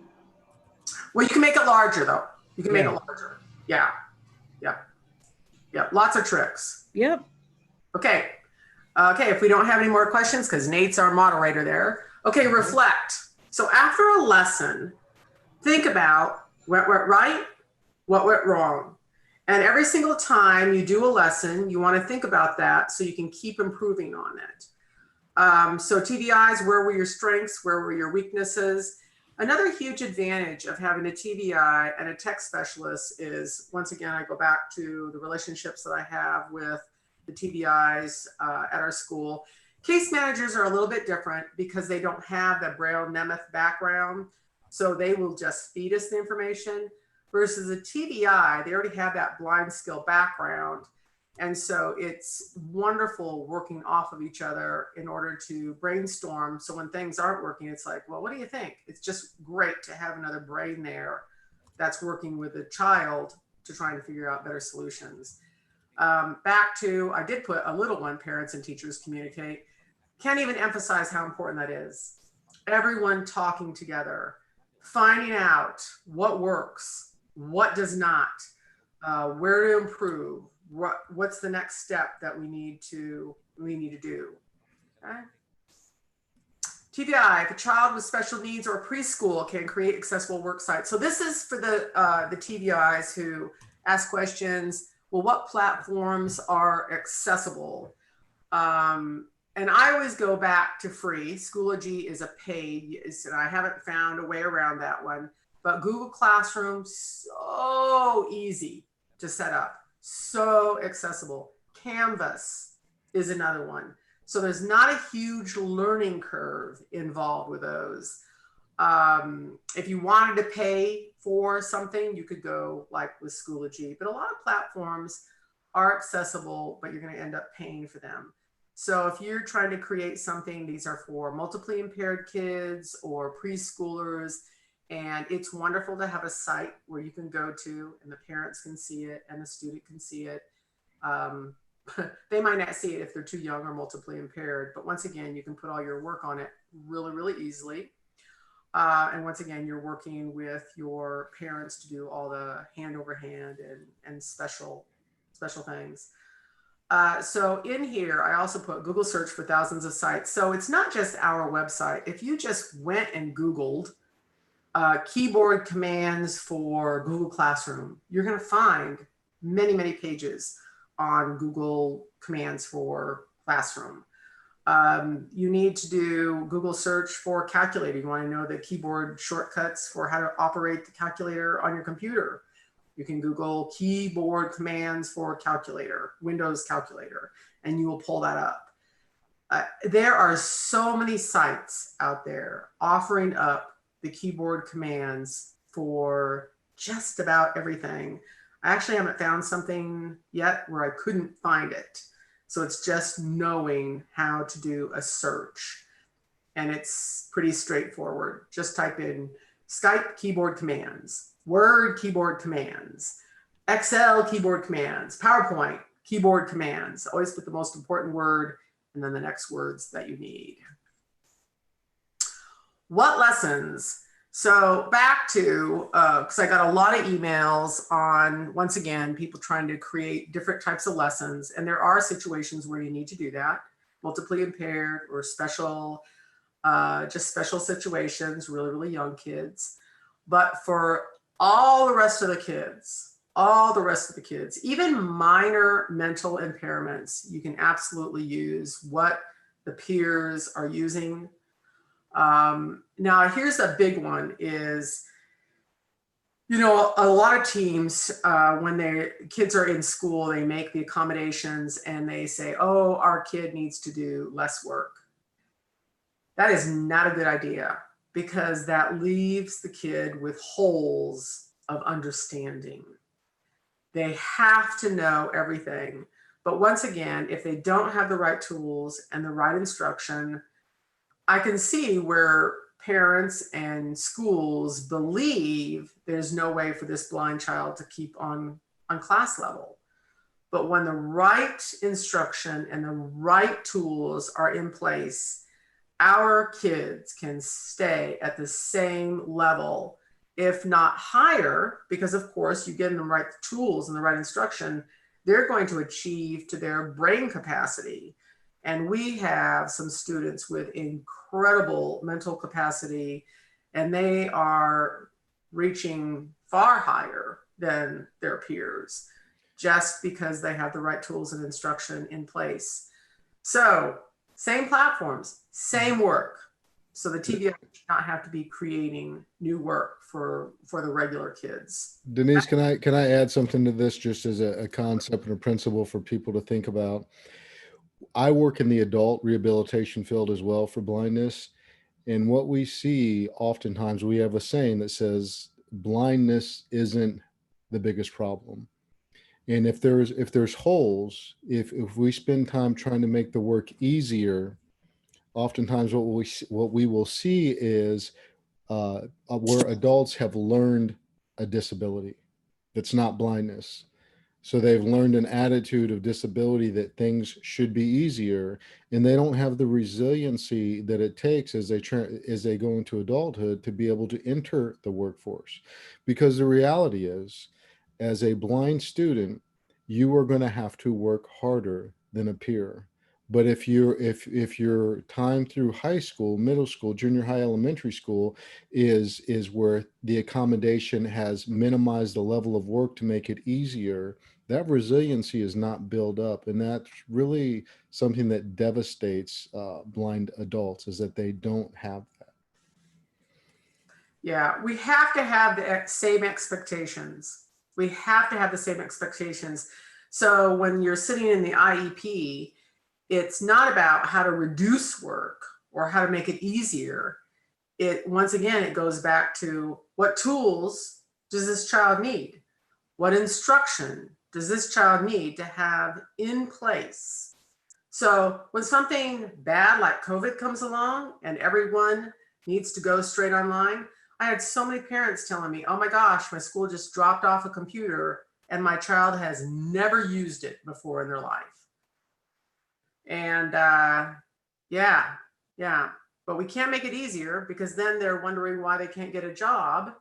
Well, you can make it larger though. You can make it larger. Yeah. Lots of tricks. Yep. Okay. If we don't have any more questions, because Nate's our moderator there. Okay, reflect. So after a lesson, think about what went right, what went wrong. And every single time you do a lesson, you want to think about that so you can keep improving on it. So TVIs, where were your strengths? Where were your weaknesses? Another huge advantage of having a TVI and a tech specialist is, once again, I go back to the relationships that I have with the TVIs at our school. Case managers are a little bit different because they don't have that Braille Nemeth background. So they will just feed us the information. Versus a TVI, they already have that blind skill background. And so it's wonderful working off of each other in order to brainstorm. So when things aren't working, it's like, well, what do you think? It's just great to have another brain there that's working with a child to try and figure out better solutions. Back to, I did put a little one, parents and teachers communicate. Can't even emphasize how important that is. Everyone talking together, finding out what works, what does not, where to improve, what's the next step that we need to do. Okay. TVI, if a child with special needs or preschool can create accessible work sites. So this is for the TVIs who ask questions. Well, what platforms are accessible? And I always go back to free. Schoology is a paid, and I haven't found a way around that one. But Google Classroom, so easy to set up, so accessible. Canvas is another one. So there's not a huge learning curve involved with those. If you wanted to pay for something, you could go like with Schoology, but a lot of platforms are accessible, but you're going to end up paying for them. So if you're trying to create something, these are for multiply impaired kids or preschoolers, and it's wonderful to have a site where you can go to and the parents can see it and the student can see it. They might not see it if they're too young or multiply impaired, but once again, you can put all your work on it really, really easily. And once again, you're working with your parents to do all the hand over hand and special things. So in here, I also put Google search for thousands of sites. So it's not just our website. If you just went and Googled keyboard commands for Google Classroom, you're going to find many, many pages on Google commands for Classroom. You need to do Google search for calculator. You want to know the keyboard shortcuts for how to operate the calculator on your computer. You can Google keyboard commands for calculator, Windows calculator, and you will pull that up. There are so many sites out there offering up the keyboard commands for just about everything. I actually haven't found something yet where I couldn't find it. So it's just knowing how to do a search. And it's pretty straightforward. Just type in Skype keyboard commands, Word keyboard commands, Excel keyboard commands, PowerPoint keyboard commands. Always put the most important word and then the next words that you need. What lessons? So back to, because I got a lot of emails on, once again, people trying to create different types of lessons. And there are situations where you need to do that, multiply impaired or special, just special situations, really, really young kids. But for all the rest of the kids, even minor mental impairments, you can absolutely use what the peers are using. Now, here's a big one is, you know, a lot of teams, when their kids are in school, they make the accommodations and they say, oh, our kid needs to do less work. That is not a good idea because that leaves the kid with holes of understanding. They have to know everything. But once again, if they don't have the right tools and the right instruction, I can see where parents and schools believe there's no way for this blind child to keep on class level. But when the right instruction and the right tools are in place, our kids can stay at the same level, if not higher, because of course you give them the right tools and the right instruction, they're going to achieve to their brain capacity. And we have some students with incredible mental capacity, and they are reaching far higher than their peers just because they have the right tools and instruction in place. So same platforms, same work. So the TVI should not have to be creating new work for the regular kids. Denise, can I add something to this just as a concept and a principle for people to think about? I work in the adult rehabilitation field as well for blindness. And what we see oftentimes, we have a saying that says blindness isn't the biggest problem. And if there's holes, if we spend time trying to make the work easier, oftentimes what we will see is where adults have learned a disability that's not blindness. So they've learned an attitude of disability that things should be easier, and they don't have the resiliency that it takes as they go into adulthood to be able to enter the workforce. Because the reality is, as a blind student, you are going to have to work harder than a peer. But if your time through high school, middle school, junior high, elementary school is where the accommodation has minimized the level of work to make it easier, that resiliency is not built up, and that's really something that devastates blind adults, is that they don't have that. Yeah, we have to have the same expectations. We have to have the same expectations. So when you're sitting in the IEP, it's not about how to reduce work or how to make it easier. Once again, it goes back to what tools does this child need? What instruction does this child need to have in place? So when something bad like COVID comes along and everyone needs to go straight online, I had so many parents telling me, oh my gosh, my school just dropped off a computer and my child has never used it before in their life. And yeah, but we can't make it easier, because then they're wondering why they can't get a job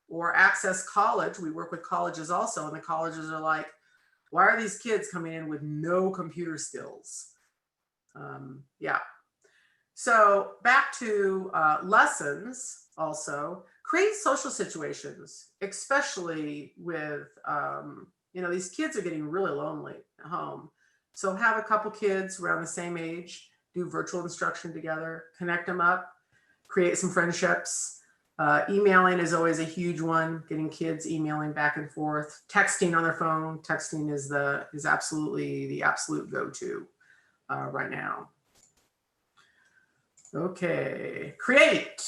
or access college. We work with colleges also, and the colleges are like, why are these kids coming in with no computer skills? Yeah. So back to lessons also. Create social situations, especially with, these kids are getting really lonely at home. So have a couple kids around the same age, do virtual instruction together, connect them up, create some friendships. Emailing is always a huge one, getting kids emailing back and forth. Texting on their phone, texting is absolutely the absolute go-to right now. Okay, create.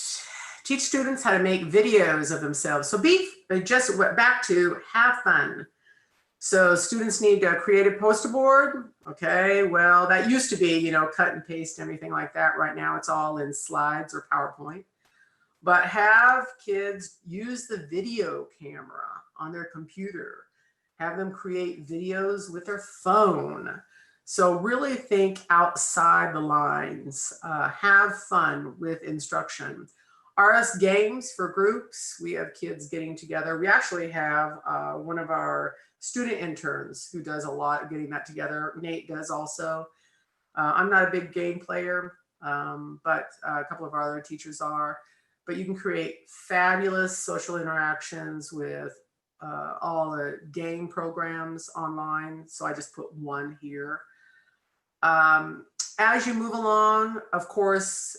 Teach students how to make videos of themselves. So just back to have fun. So students need to create a poster board. Okay, well, that used to be, cut and paste, everything like that. Right now it's all in slides or PowerPoint. But have kids use the video camera on their computer. Have them create videos with their phone. So really think outside the lines. Have fun with instruction. RS games for groups. We have kids getting together. We actually have one of our student interns who does a lot of getting that together. Nate does also. I'm not a big game player, but a couple of our other teachers are. But you can create fabulous social interactions with all the game programs online. So I just put one here. As you move along, of course,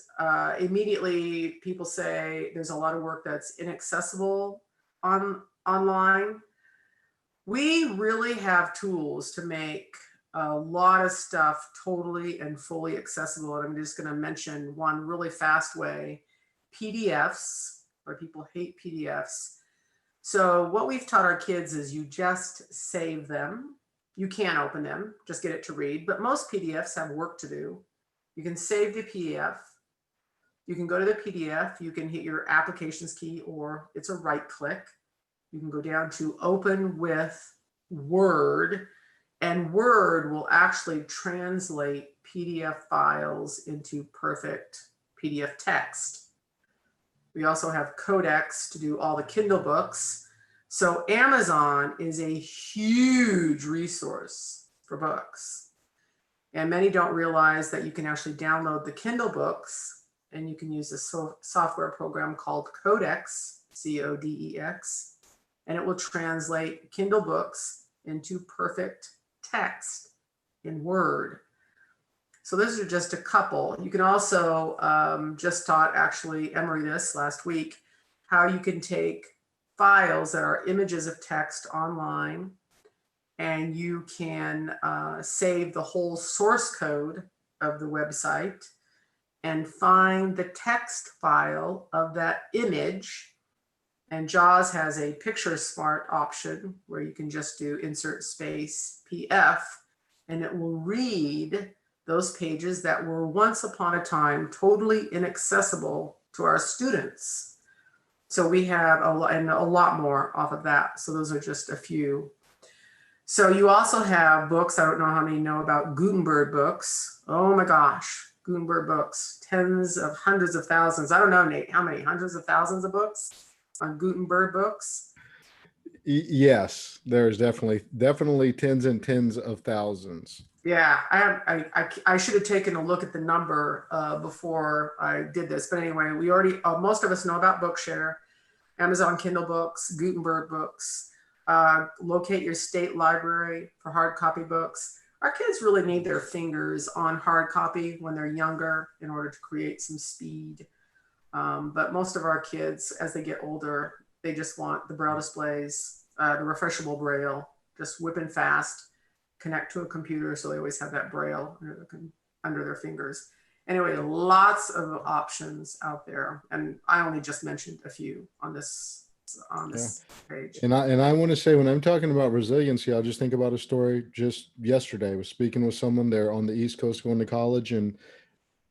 immediately people say there's a lot of work that's inaccessible online. We really have tools to make a lot of stuff totally and fully accessible. And I'm just going to mention one really fast way: PDFs, where people hate PDFs. So what we've taught our kids is you just save them. You can't open them, just get it to read. But most PDFs have work to do. You can save the PDF. You can go to the PDF. You can hit your applications key, or it's a right click. You can go down to open with Word, and Word will actually translate PDF files into perfect PDF text. We also have Codex to do all the Kindle books. So Amazon is a huge resource for books. And many don't realize that you can actually download the Kindle books, and you can use a software program called Codex, C-O-D-E-X, and it will translate Kindle books into perfect text in Word. So those are just a couple. You can also, just taught actually Emory this last week, how you can take files that are images of text online, and you can save the whole source code of the website and find the text file of that image. And JAWS has a Picture Smart option where you can just do insert space PF, and it will read those pages that were once upon a time totally inaccessible to our students. So we have a lot more off of that. So those are just a few. So you also have books. I don't know how many know about Gutenberg books. Oh my gosh, Gutenberg books, tens of hundreds of thousands. I don't know, Nate, how many hundreds of thousands of books on Gutenberg books? Yes, there's definitely tens and tens of thousands. Yeah, I should have taken a look at the number before I did this. But anyway, we already, most of us know about Bookshare, Amazon Kindle books, Gutenberg books. Locate your state library for hard copy books. Our kids really need their fingers on hard copy when they're younger in order to create some speed. But most of our kids, as they get older, they just want the braille displays, the refreshable braille, just whipping fast, connect to a computer. So they always have that braille under their fingers. Anyway, lots of options out there. And I only just mentioned a few on this page. And I want to say, when I'm talking about resiliency, I'll just think about a story just yesterday. I was speaking with someone there on the East Coast going to college, and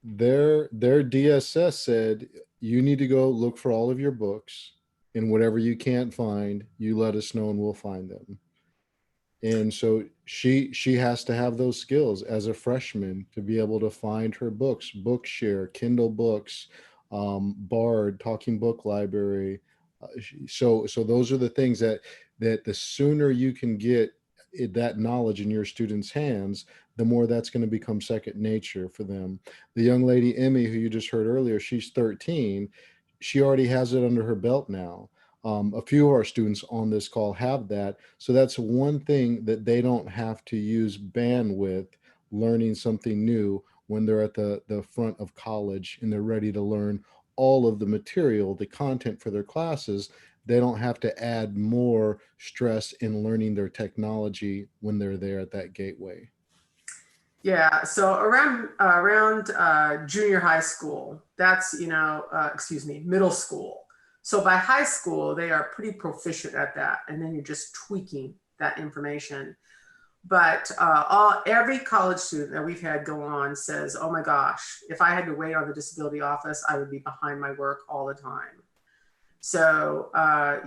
their DSS said, you need to go look for all of your books, and whatever you can't find, you let us know and we'll find them. And so she has to have those skills as a freshman to be able to find her books, Bookshare, Kindle books, Bard, Talking Book Library. So those are the things that the sooner you can get that knowledge in your students' hands, the more that's going to become second nature for them. The young lady, Emmy, who you just heard earlier, she's 13. She already has it under her belt now. A few of our students on this call have that. So that's one thing that they don't have to use bandwidth learning something new when they're at the front of college and they're ready to learn all of the material, the content for their classes. They don't have to add more stress in learning their technology when they're there at that gateway. Yeah, so around junior high school, that's, middle school. So by high school, they are pretty proficient at that. And then you're just tweaking that information. But every college student that we've had go on says, oh my gosh, if I had to wait on the disability office, I would be behind my work all the time. So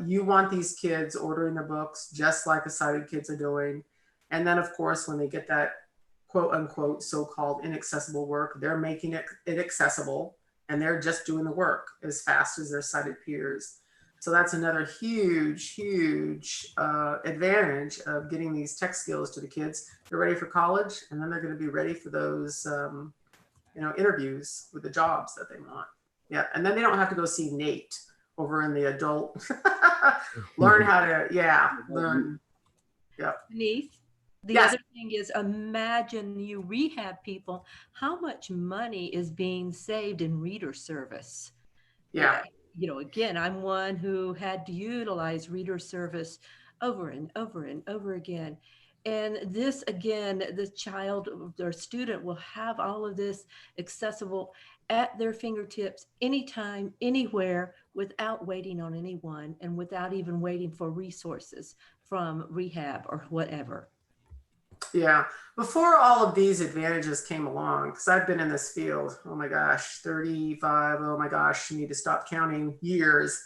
you want these kids ordering the books just like the sighted kids are doing. And then of course, when they get that quote unquote so-called inaccessible work, they're making it accessible, and they're just doing the work as fast as their sighted peers. So that's another huge advantage of getting these tech skills to the kids. They're ready for college, and then they're going to be ready for those interviews with the jobs that they want. Yeah, and then they don't have to go see Nate over in the adult learn how to learn. Yeah. Denise, the Yes. other thing is, imagine you rehab people, how much money is being saved in reader service? Yeah. Again, I'm one who had to utilize reader service over and over and over again. And this, again, the child or student will have all of this accessible at their fingertips anytime, anywhere, without waiting on anyone and without even waiting for resources from rehab or whatever. Yeah. Before all of these advantages came along, because I've been in this field, oh my gosh, 35, oh my gosh, you need to stop counting years.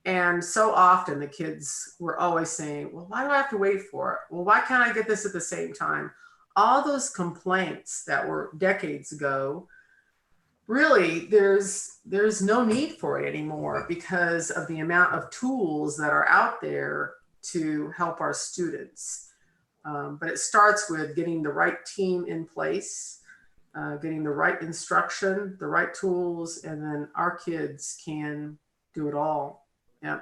And so often the kids were always saying, well, why do I have to wait for it? Well, why can't I get this at the same time? All those complaints that were decades ago, really, there's no need for it anymore because of the amount of tools that are out there to help our students. But it starts with getting the right team in place, getting the right instruction, the right tools, and then our kids can do it all. Yeah.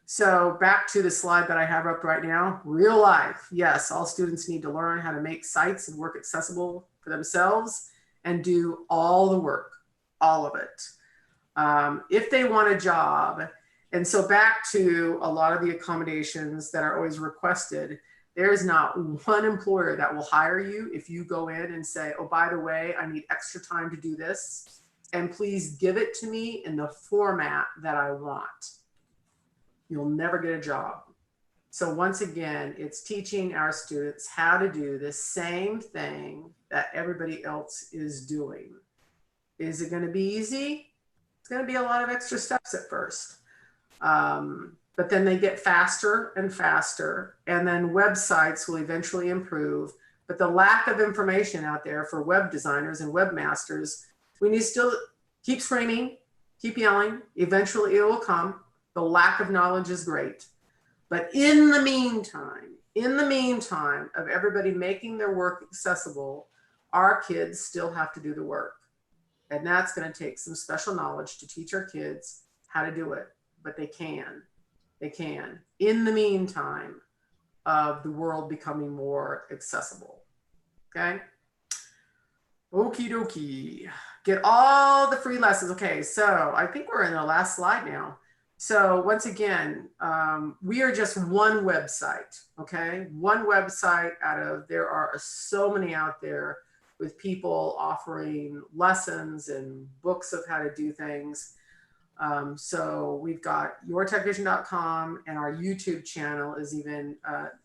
So back to the slide that I have up right now, real life. Yes, all students need to learn how to make sites and work accessible for themselves and do all the work, all of it. If they want a job, and so back to a lot of the accommodations that are always requested, there is not one employer that will hire you if you go in and say, oh, by the way, I need extra time to do this, and please give it to me in the format that I want. You'll never get a job. So once again, it's teaching our students how to do the same thing that everybody else is doing. Is it going to be easy? It's going to be a lot of extra steps at first. but then they get faster and faster, and then websites will eventually improve. But the lack of information out there for web designers and webmasters, we need to still keep screaming, keep yelling. Eventually it will come. The lack of knowledge is great. But in the meantime of everybody making their work accessible, our kids still have to do the work. And that's going to take some special knowledge to teach our kids how to do it. But they can. They can. In the meantime of the world becoming more accessible. Okay? Okie dokie. Get all the free lessons. Okay, so I think we're in the last slide now. So once again, we are just one website, okay? One website out of, there are so many out there with people offering lessons and books of how to do things. So we've got yourtechvision.com, and our YouTube channel is even,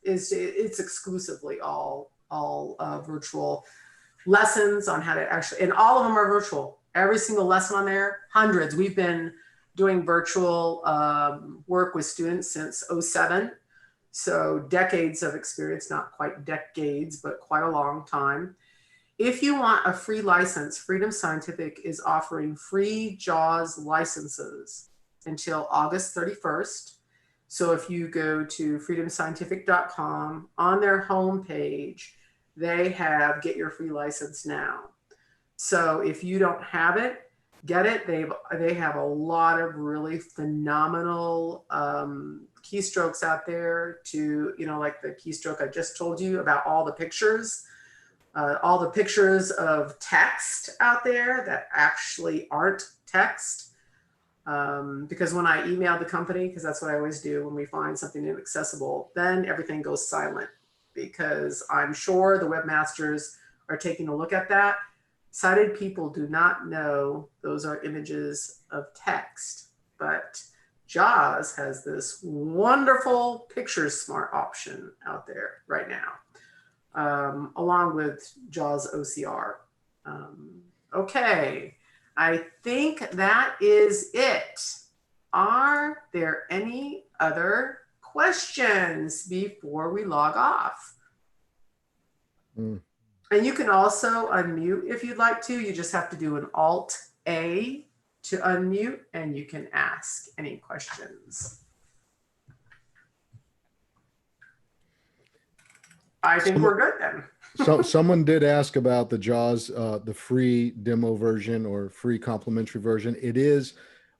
it's exclusively all virtual lessons on how to actually, and all of them are virtual. Every single lesson on there, hundreds. We've been doing virtual work with students since '07. So decades of experience, not quite decades, but quite a long time. If you want a free license, Freedom Scientific is offering free JAWS licenses until August 31st. So if you go to freedomscientific.com, on their homepage, they have get your free license now. So if you don't have it, get it. They have a lot of really phenomenal keystrokes out there to, you know, like the keystroke I just told you about all the pictures of text out there that actually aren't text. Because when I email the company, because that's what I always do when we find something inaccessible, then everything goes silent, because I'm sure the webmasters are taking a look at that. Sighted people do not know those are images of text, but JAWS has this wonderful Picture Smart option out there right now, along with JAWS OCR. Okay, I think that is it. Are there any other questions before we log off? And you can also unmute if you'd like to. You just have to do an Alt-A to unmute, and you can ask any questions. I think we're good then. So someone did ask about the JAWS, the free demo version or free complimentary version. It is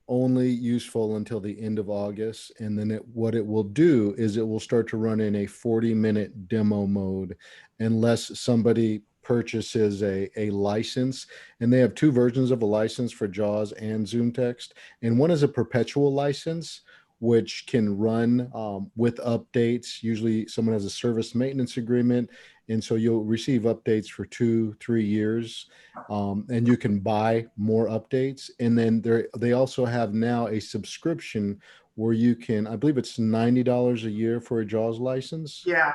only useful until the end of August. And then what it will do is it will start to run in a 40-minute demo mode unless somebody purchases a license. And they have two versions of a license for JAWS and Zoom Text. And one is a perpetual license, which can run with updates. Usually someone has a service maintenance agreement. And so you'll receive updates for 2-3 years, and you can buy more updates. And then they also have now a subscription where you can, I believe it's $90 a year for a JAWS license. Yeah.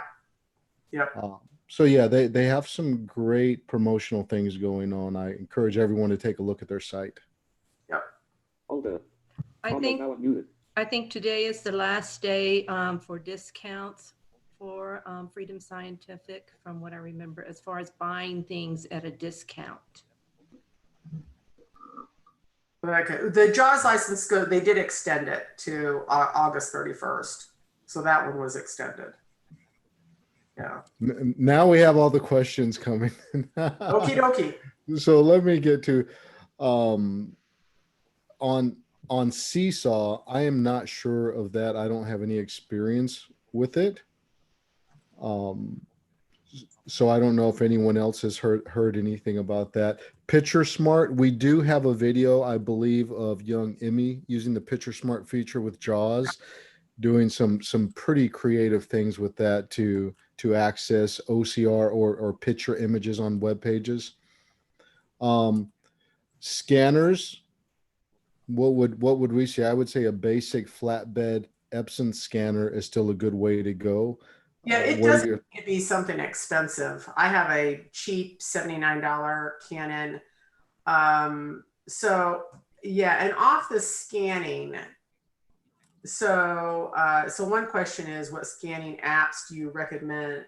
Yep. So yeah, they have some great promotional things going on. I encourage everyone to take a look at their site. Yep. I think today is the last day for discounts for Freedom Scientific, from what I remember, as far as buying things at a discount. Okay. The JAWS license, they did extend it to August 31st. So that one was extended. Yeah. Now we have all the questions coming. Okie dokie. So let me get to on Seesaw. I am not sure of that. I don't have any experience with it. So I don't know if anyone else has heard anything about that. Picture Smart, we do have a video, I believe, of young Emmy using the Picture Smart feature with JAWS, doing some pretty creative things with that to access OCR or picture images on web pages. Scanners, what would we say? I would say a basic flatbed Epson scanner is still a good way to go. Yeah, it doesn't need to be something expensive. I have a cheap $79 Canon. So yeah, and off the scanning, So one question is, what scanning apps do you recommend?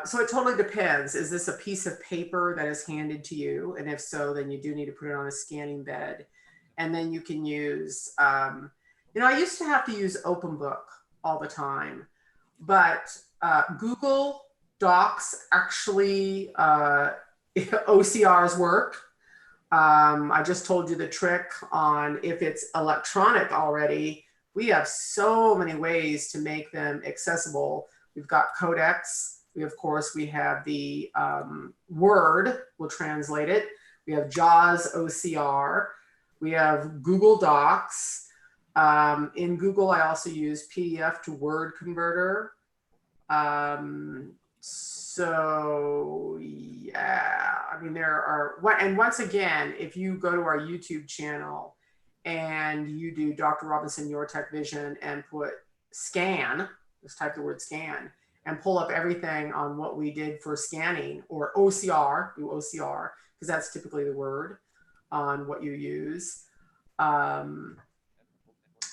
So it totally depends. Is this a piece of paper that is handed to you? And if so, then you do need to put it on a scanning bed. And then you can use, I used to have to use Open Book all the time, but Google Docs actually, OCRs work. I just told you the trick on if it's electronic already. We have so many ways to make them accessible. We've got codecs. We have the Word, we'll translate it. We have JAWS OCR. We have Google Docs. In Google, I also use PDF to Word converter. So yeah, I mean, there are, and once again, if you go to our YouTube channel and you do Dr. Robinson, Your Tech Vision, and put scan, just type the word scan, and pull up everything on what we did for scanning, or OCR, do OCR, because that's typically the word on what you use.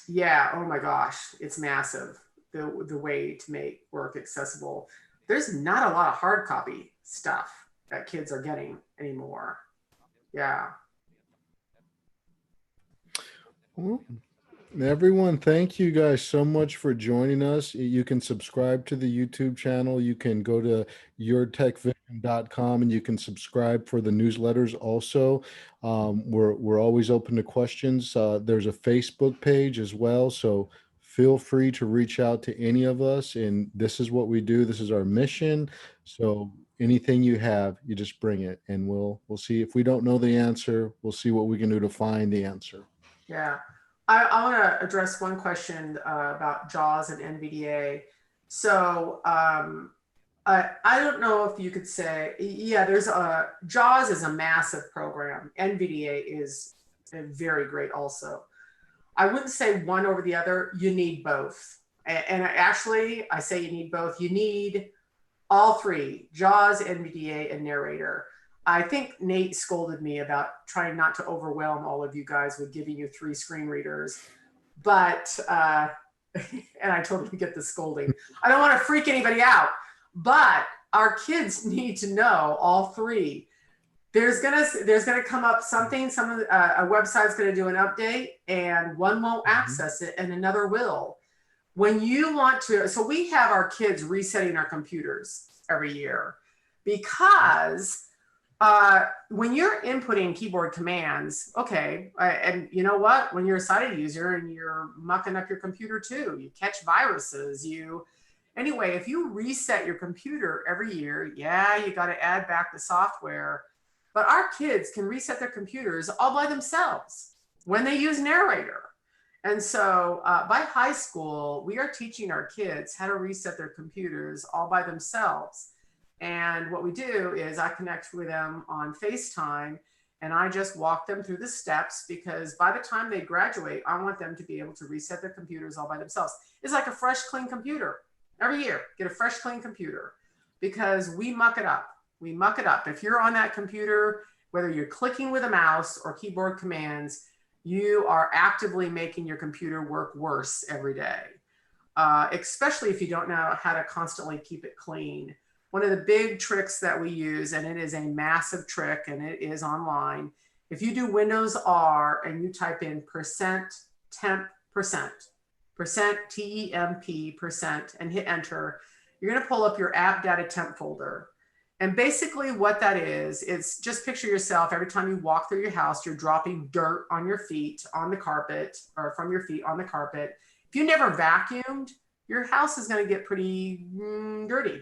Yeah, oh my gosh, it's massive, the way to make work accessible. There's not a lot of hard copy stuff that kids are getting anymore. Yeah. Well, everyone, thank you guys so much for joining us. You can subscribe to the YouTube channel. You can go to yourtechvision.com and you can subscribe for the newsletters also. We're always open to questions. There's a Facebook page as well, so feel free to reach out to any of us. And this is what we do. This is our mission. So anything you have, you just bring it, and we'll see. If we don't know the answer, we'll see what we can do to find the answer. Yeah. I want to address one question about JAWS and NVDA. So I don't know if you could say, yeah, JAWS is a massive program. NVDA is very great also. I wouldn't say one over the other. You need both. And actually, I say you need both. You need all three: JAWS, NVDA, and narrator. I think Nate scolded me about trying not to overwhelm all of you guys with giving you 3 screen readers, but, and I totally get the scolding. I don't want to freak anybody out, but our kids need to know all 3. There's gonna come up something, a website's gonna do an update and one won't access it and another will. When you want to, so we have our kids resetting our computers every year, because when you're inputting keyboard commands, okay, and you know what? When you're a sighted user and you're mucking up your computer too, you catch viruses, anyway, if you reset your computer every year, yeah, you got to add back the software. But our kids can reset their computers all by themselves when they use narrator. And so by high school, we are teaching our kids how to reset their computers all by themselves. And what we do is I connect with them on FaceTime, and I just walk them through the steps, because by the time they graduate, I want them to be able to reset their computers all by themselves. It's like a fresh, clean computer. Every year, get a fresh, clean computer, because we muck it up. We muck it up. If you're on that computer, whether you're clicking with a mouse or keyboard commands, you are actively making your computer work worse every day, especially if you don't know how to constantly keep it clean. One of the big tricks that we use, and it is a massive trick, and it is online. If you do Windows R and you type in %temp%, %temp%, and hit enter, you're going to pull up your app data temp folder. And basically what that is, it's just picture yourself every time you walk through your house, you're dropping dirt on your feet on the carpet, or from your feet on the carpet. If you never vacuumed, your house is going to get pretty dirty.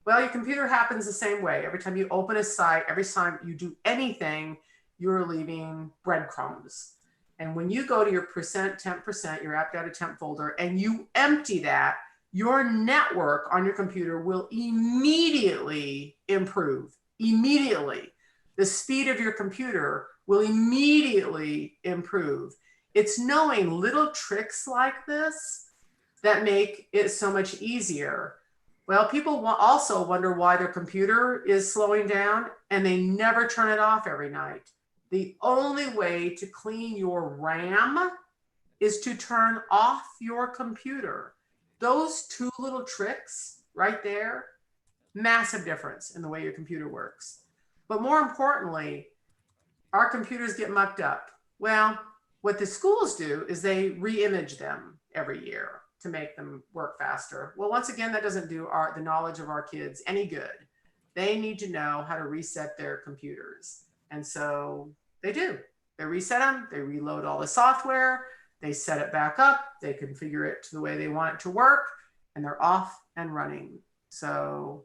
Well, your computer happens the same way. Every time you open a site, every time you do anything, you're leaving breadcrumbs. And when you go to your %temp%, your app data temp folder, and you empty that, your network on your computer will immediately improve. Immediately. The speed of your computer will immediately improve. It's knowing little tricks like this that make it so much easier. Well, people also wonder why their computer is slowing down, and they never turn it off every night. The only way to clean your RAM is to turn off your computer. Those two little tricks right there, massive difference in the way your computer works. But more importantly, our computers get mucked up. Well, what the schools do is they re-image them every year to make them work faster. Well, once again, that doesn't do the knowledge of our kids any good. They need to know how to reset their computers. And so they do. They reset them, they reload all the software, they set it back up, they configure it to the way they want it to work, and they're off and running. So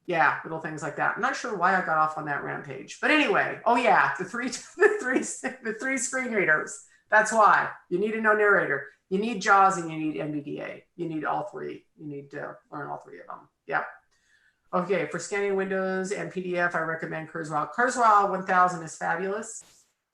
yeah, little things like that. I'm not sure why I got off on that rampage, but anyway, oh yeah, the three screen readers. That's why you need to know narrator. You need JAWS and you need NVDA. You need all three. You need to learn all three of them. Yeah. Okay, for scanning windows and PDF, I recommend Kurzweil. Kurzweil 1000 is fabulous.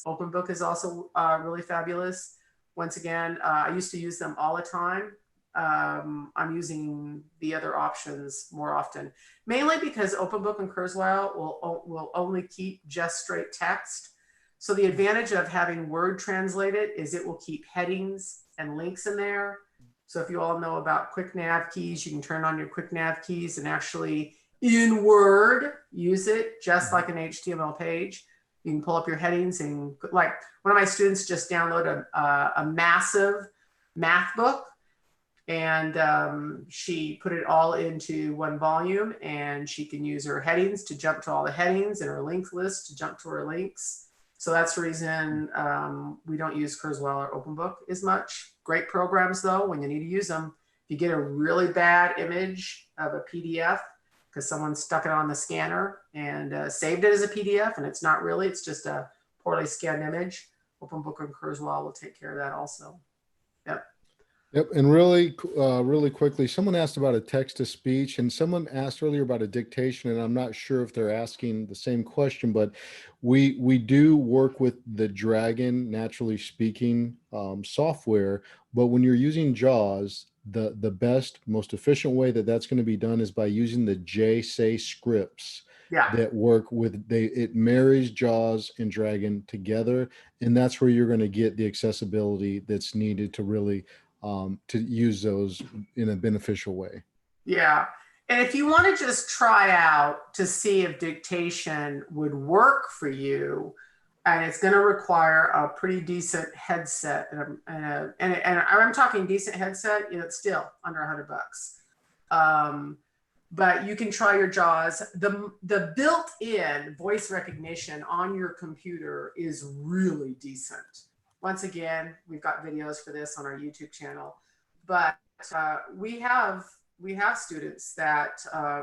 OpenBook is also really fabulous. Once again, I used to use them all the time. I'm using the other options more often, mainly because OpenBook and Kurzweil will only keep just straight text. So the advantage of having Word translated is it will keep headings and links in there. So if you all know about quick nav keys, you can turn on your quick nav keys and actually in Word use it just like an HTML page. You can pull up your headings and like one of my students just downloaded a massive math book. And she put it all into one volume, and she can use her headings to jump to all the headings and her link list to jump to her links. So that's the reason we don't use Kurzweil or OpenBook as much. Great programs though, when you need to use them. If you get a really bad image of a PDF because someone stuck it on the scanner and saved it as a PDF and it's not really, it's just a poorly scanned image, OpenBook and Kurzweil will take care of that also. Yep. Yep. And really quickly, someone asked about a text to speech and someone asked earlier about a dictation, and I'm not sure if they're asking the same question, but we do work with the Dragon naturally speaking software, but when you're using JAWS, the best, most efficient way that that's going to be done is by using the JSay scripts that work with, it marries JAWS and Dragon together, and that's where you're going to get the accessibility that's needed to really to use those in a beneficial way. Yeah. And if you want to just try out to see if dictation would work for you, and it's going to require a pretty decent headset, and I'm talking decent headset, you know, it's still under $100. But you can try your JAWS. The built-in voice recognition on your computer is really decent. Once again, we've got videos for this on our YouTube channel, but we have students that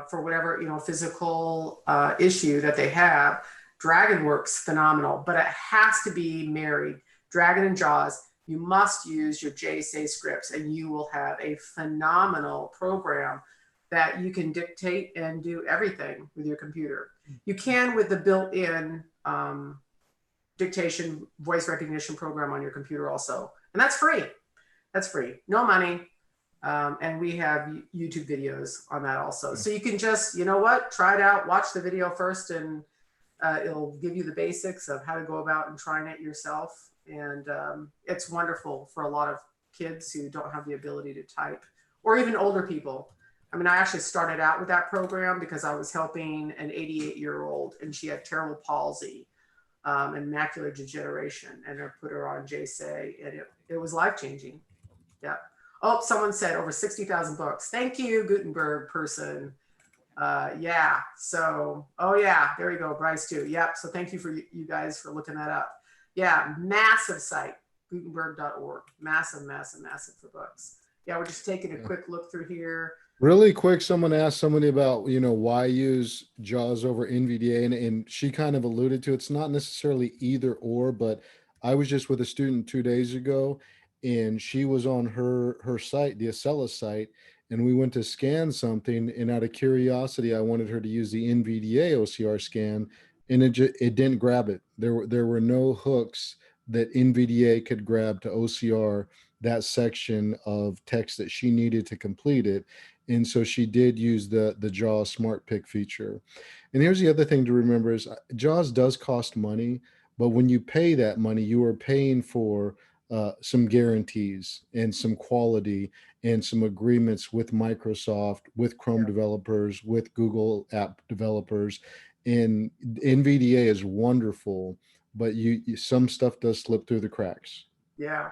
for whatever, you know, physical issue that they have, Dragon works phenomenal, but it has to be married. Dragon and JAWS, you must use your JSay scripts and you will have a phenomenal program that you can dictate and do everything with your computer. You can with the built-in dictation voice recognition program on your computer also. And that's free. That's free. No money. And we have YouTube videos on that also. So you can just, you know what, try it out, watch the video first, and it'll give you the basics of how to go about and trying it yourself. And it's wonderful for a lot of kids who don't have the ability to type, or even older people. I mean, I actually started out with that program because I was helping an 88-year-old and she had cerebral palsy and macular degeneration, and I put her on JSay, and it was life-changing. Yeah. Oh, someone said over 60,000 books. Thank you, Gutenberg person. Yeah. So, oh yeah, there you go, Bryce too. Yep. So thank you for you guys for looking that up. Yeah, massive site, Gutenberg.org. Massive, massive, massive for books. Yeah, we're just taking a quick look through here. Really quick, someone asked somebody about, you know, why use JAWS over NVDA, and she kind of alluded to it's not necessarily either or, but I was just with a student 2 days ago, and she was on her site, the Acela site, and we went to scan something, and out of curiosity, I wanted her to use the NVDA OCR scan, and it didn't grab it. There were no hooks that NVDA could grab to OCR that section of text that she needed to complete it. And so she did use the JAWS Smart Pick feature. And here's the other thing to remember is JAWS does cost money, but when you pay that money, you are paying for some guarantees and some quality and some agreements with Microsoft, with Chrome developers, with Google app developers. And NVDA is wonderful, but some stuff does slip through the cracks. Yeah.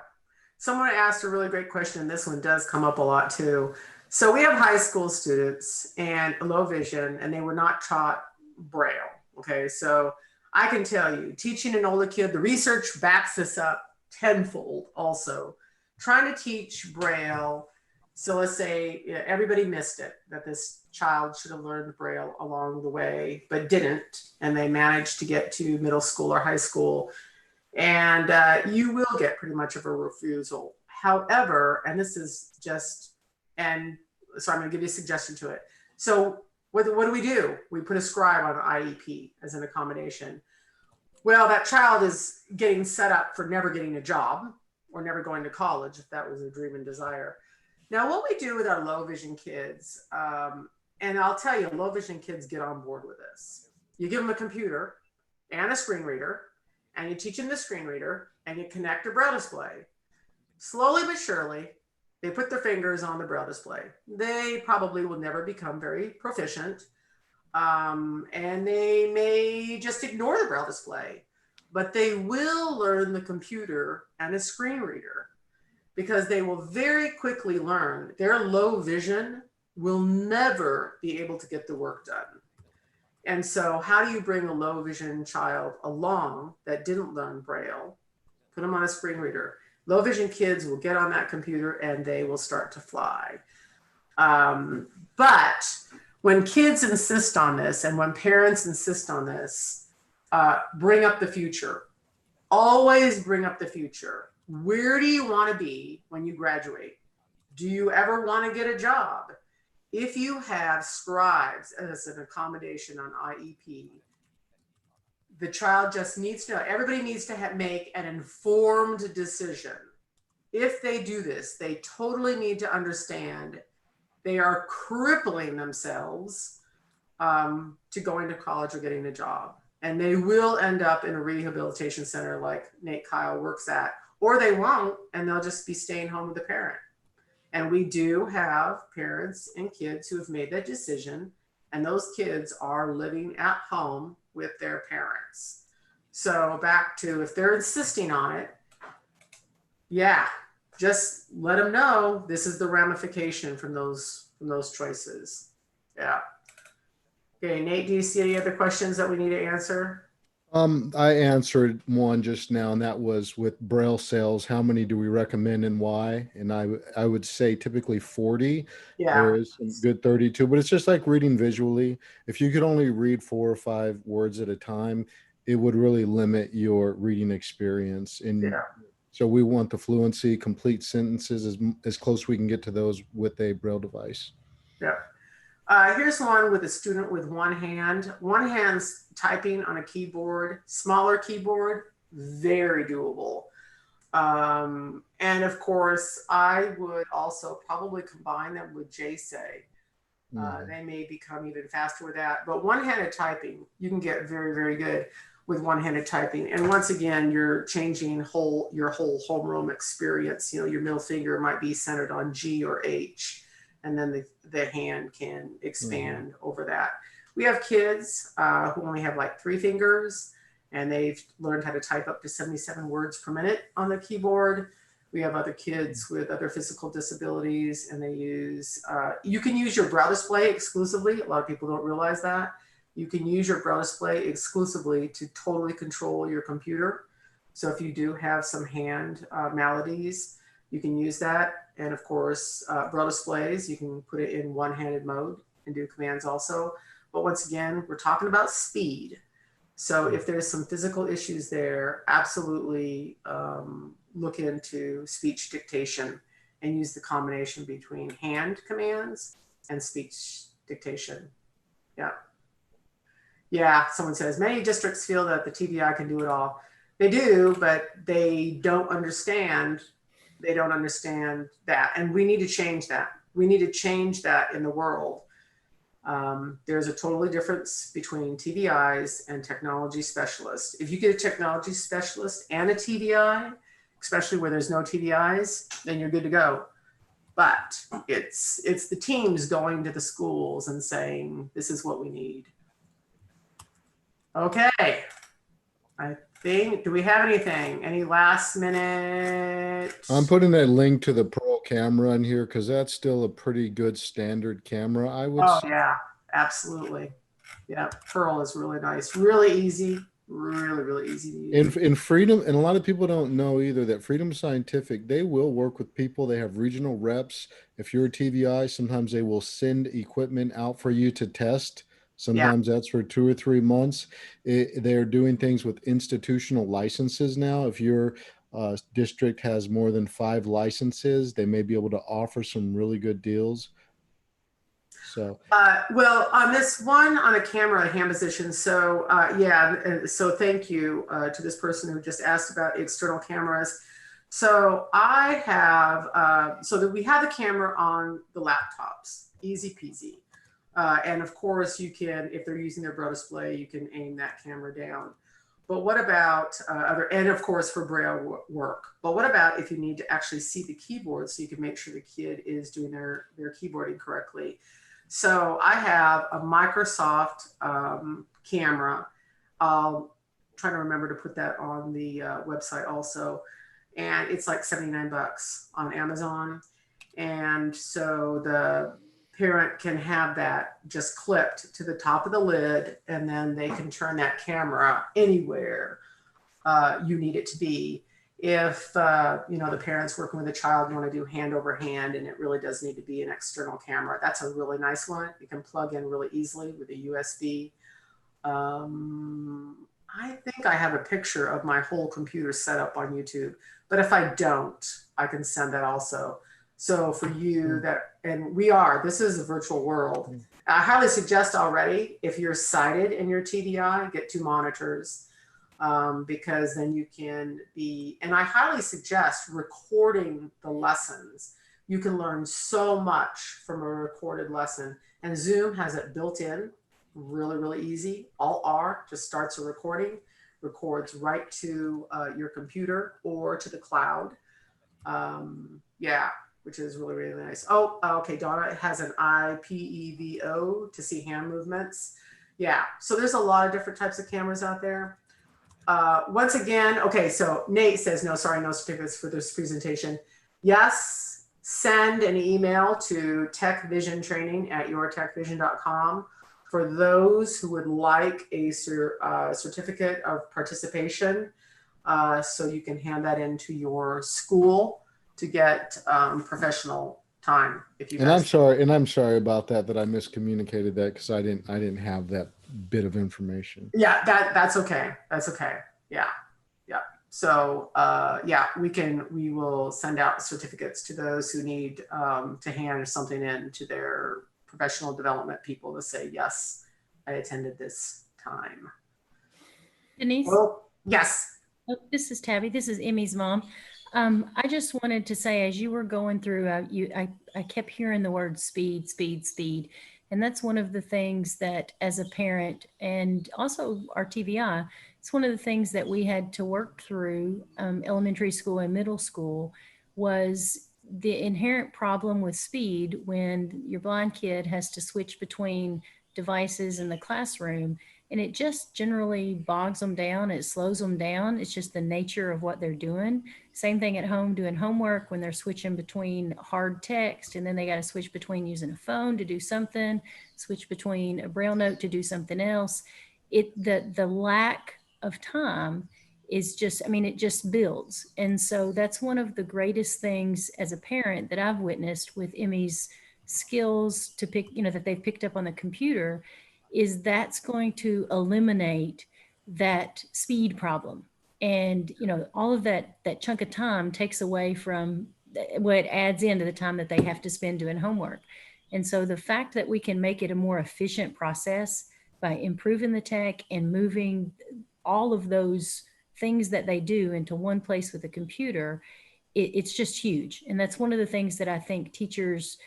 Someone asked a really great question, and this one does come up a lot too. So we have high school students and low vision, and they were not taught Braille. Okay, so I can tell you, teaching an older kid, the research backs this up tenfold also. Trying to teach Braille, so let's say everybody missed it, that this child should have learned Braille along the way, but didn't, and they managed to get to middle school or high school. And you will get pretty much of a refusal. However, and this is just, and so I'm going to give you a suggestion to it. So what do? We put a scribe on an IEP as an accommodation. Well, that child is getting set up for never getting a job or never going to college, if that was a dream and desire. Now, what we do with our low vision kids, and I'll tell you, low vision kids get on board with this. You give them a computer and a screen reader, and you teach them the screen reader, and you connect a Braille display. Slowly but surely, they put their fingers on the Braille display. They probably will never become very proficient, and they may just ignore the Braille display, but they will learn the computer and a screen reader, because they will very quickly learn their low vision will never be able to get the work done. And so how do you bring a low vision child along that didn't learn Braille? Put them on a screen reader. Low vision kids will get on that computer and they will start to fly. But when kids insist on this, and when parents insist on this, bring up the future. Always bring up the future. Where do you want to be when you graduate? Do you ever want to get a job? If you have scribes as an accommodation on IEP, the child just needs to know, everybody needs to make an informed decision. If they do this, they totally need to understand they are crippling themselves to going to college or getting a job. And they will end up in a rehabilitation center like Nate Kyle works at, or they won't, and they'll just be staying home with the parent. And we do have parents and kids who have made that decision, and those kids are living at home with their parents. So back to, if they're insisting on it, yeah, just let them know this is the ramification from those choices. Yeah. Okay, Nate, do you see any other questions that we need to answer? I answered one just now, and that was with Braille sales. How many do we recommend and why? And I would say typically 40. Yeah. There is some good 32, but it's just like reading visually. If you could only read 4 or 5 words at a time, it would really limit your reading experience. And so we want the fluency, complete sentences, as close we can get to those with a Braille device. Yeah. Here's one with a student with one hand. One hand's typing on a keyboard, smaller keyboard, very doable. And of course, I would also probably combine them with JSay. They may become even faster with that. But one-handed typing, you can get very, very good with one-handed typing. And once again, you're changing your whole homeroom experience. You know, your middle finger might be centered on G or H, and then the hand can expand over that. We have kids who only have like 3 fingers, and they've learned how to type up to 77 words per minute on the keyboard. We have other kids with other physical disabilities, and they use, you can use your Braille display exclusively. A lot of people don't realize that. You can use your Braille display exclusively to totally control your computer. So if you do have some hand maladies, you can use that. And of course, Braille displays, you can put it in one-handed mode and do commands also. But once again, we're talking about speed. So if there's some physical issues there, absolutely look into speech dictation and use the combination between hand commands and speech dictation. Yeah. Yeah, someone says, many districts feel that the TVI can do it all. They do, but they don't understand. They don't understand that. And we need to change that. We need to change that in the world. There's a totally difference between TVIs and technology specialists. If you get a technology specialist and a TVI, especially where there's no TVIs, then you're good to go. But it's the teams going to the schools and saying, this is what we need. Okay. I think, do we have anything? Any last minute? I'm putting that link to the Pearl camera in here because that's still a pretty good standard camera, I would Oh say. yeah, absolutely. Yeah, Pearl is really nice, really easy, really easy to use. In Freedom, and a lot of people don't know either that Freedom Scientific, they will work with people. They have regional reps. If you're a TVI, sometimes they will send equipment out for you to test. Sometimes that's for 2 or 3 months. They're doing things with institutional licenses now. If your district has more than 5 licenses, they may be able to offer some really good deals. So, well, on this one on a camera hand position. So yeah, so thank you to this person who just asked about external cameras. So I have, so that we have the camera on the laptops, easy peasy. And of course you can, if they're using their Braille display, you can aim that camera down. But what about and of course for Braille work, but what about if you need to actually see the keyboard so you can make sure the kid is doing their keyboarding correctly? So I have a Microsoft camera. I'll try to remember to put that on the website also. And it's like 79 bucks on Amazon. And so the parent can have that just clipped to the top of the lid, and then they can turn that camera anywhere you need it to be. If you know, the parents working with a child want to do hand over hand and it really does need to be an external camera, that's a really nice one. You can plug in really easily with a USB. I think I have a picture of my whole computer set up on YouTube, but if I don't, I can send that also. So for you that, and this is a virtual world. I highly suggest already, if you're sighted in your TVI, get 2 monitors. Because then you can be, and I highly suggest recording the lessons. You can learn so much from a recorded lesson, and Zoom has it built in, really easy. Alt R just starts a recording, records right to your computer or to the cloud. Yeah, which is really nice. Oh, okay, Donna has an IPEVO to see hand movements. Yeah, so there's a lot of different types of cameras out there. Once again, okay, so Nate says, no, sorry, no certificates for this presentation. Yes, send an email to techvisiontraining@yourtechvision.com for those who would like a certificate of participation. So you can hand that into your school to get professional time. If you and I'm sorry about that I miscommunicated that because I didn't have that bit of information. Yeah, that's okay. That's okay. Yeah. So yeah, we will send out certificates to those who need to hand something in to their professional development people to say, yes, I attended this time. Denise? Well, yes. Oh, this is Tabby. This is Emmy's mom. I just wanted to say, as you were going through, I kept hearing the word speed. And that's one of the things that as a parent and also our TVI, it's one of the things that we had to work through elementary school and middle school was the inherent problem with speed when your blind kid has to switch between devices in the classroom. And it just generally bogs them down. It slows them down. It's just the nature of what they're doing. Same thing at home doing homework when they're switching between hard text and then they got to switch between using a phone to do something, switch between a Braille note to do something else. The lack of time is just, I mean, it just builds. And so that's one of the greatest things as a parent that I've witnessed with Emmy's skills to pick, you know, that they've picked up on the computer is that's going to eliminate that speed problem. And, you know, all of that chunk of time takes away from what adds into the time that they have to spend doing homework. And so the fact that we can make it a more efficient process by improving the tech and moving all of those things that they do into one place with a computer, it's just huge. And that's one of the things that I think teachers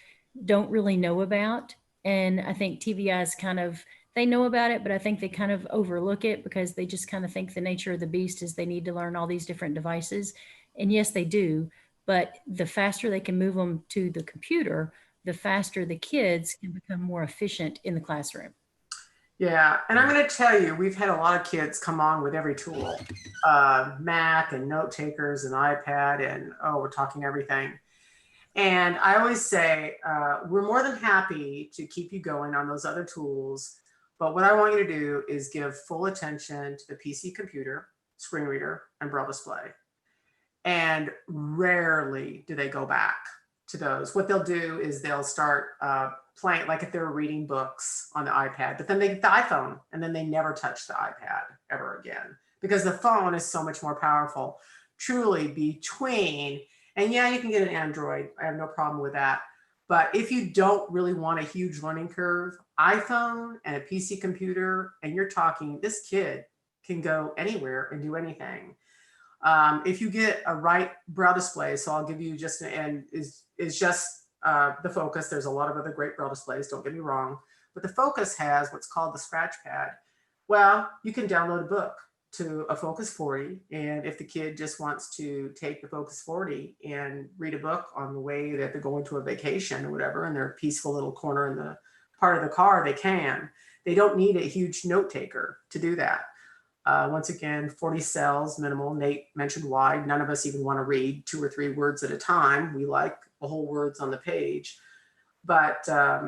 don't really know about. And I think TVIs kind of, they know about it, but I think they kind of overlook it because they just kind of think the nature of the beast is they need to learn all these different devices. And yes, they do, but the faster they can move them to the computer, the faster the kids can become more efficient in the classroom. Yeah, and I'm going to tell you, we've had a lot of kids come on with every tool, Mac and note takers and iPad, and we're talking everything. And I always say, we're more than happy to keep you going on those other tools. But what I want you to do is give full attention to the PC computer, screen reader, and braille display. And rarely do they go back to those. What they'll do is they'll start playing, like if they were reading books on the iPad, but then they get the iPhone and then they never touch the iPad ever again, because the phone is so much more powerful. Truly between, and yeah, you can get an Android. I have no problem with that. But if you don't really want a huge learning curve, iPhone and a PC computer, and you're talking, this kid can go anywhere and do anything. If you get a right braille display, so I'll give you just, and is just the Focus. There's a lot of other great braille displays, don't get me wrong, but the Focus has what's called the scratch pad. Well, you can download a book to a Focus 40, and if the kid just wants to take the Focus 40 and read a book on the way that they're going to a vacation or whatever, in their peaceful little corner in the part of the car, they can. They don't need a huge note taker to do that. Once again, 40 cells minimal. Nate mentioned why. None of us even want to read 2 or 3 words at a time. We like the whole words on the page. But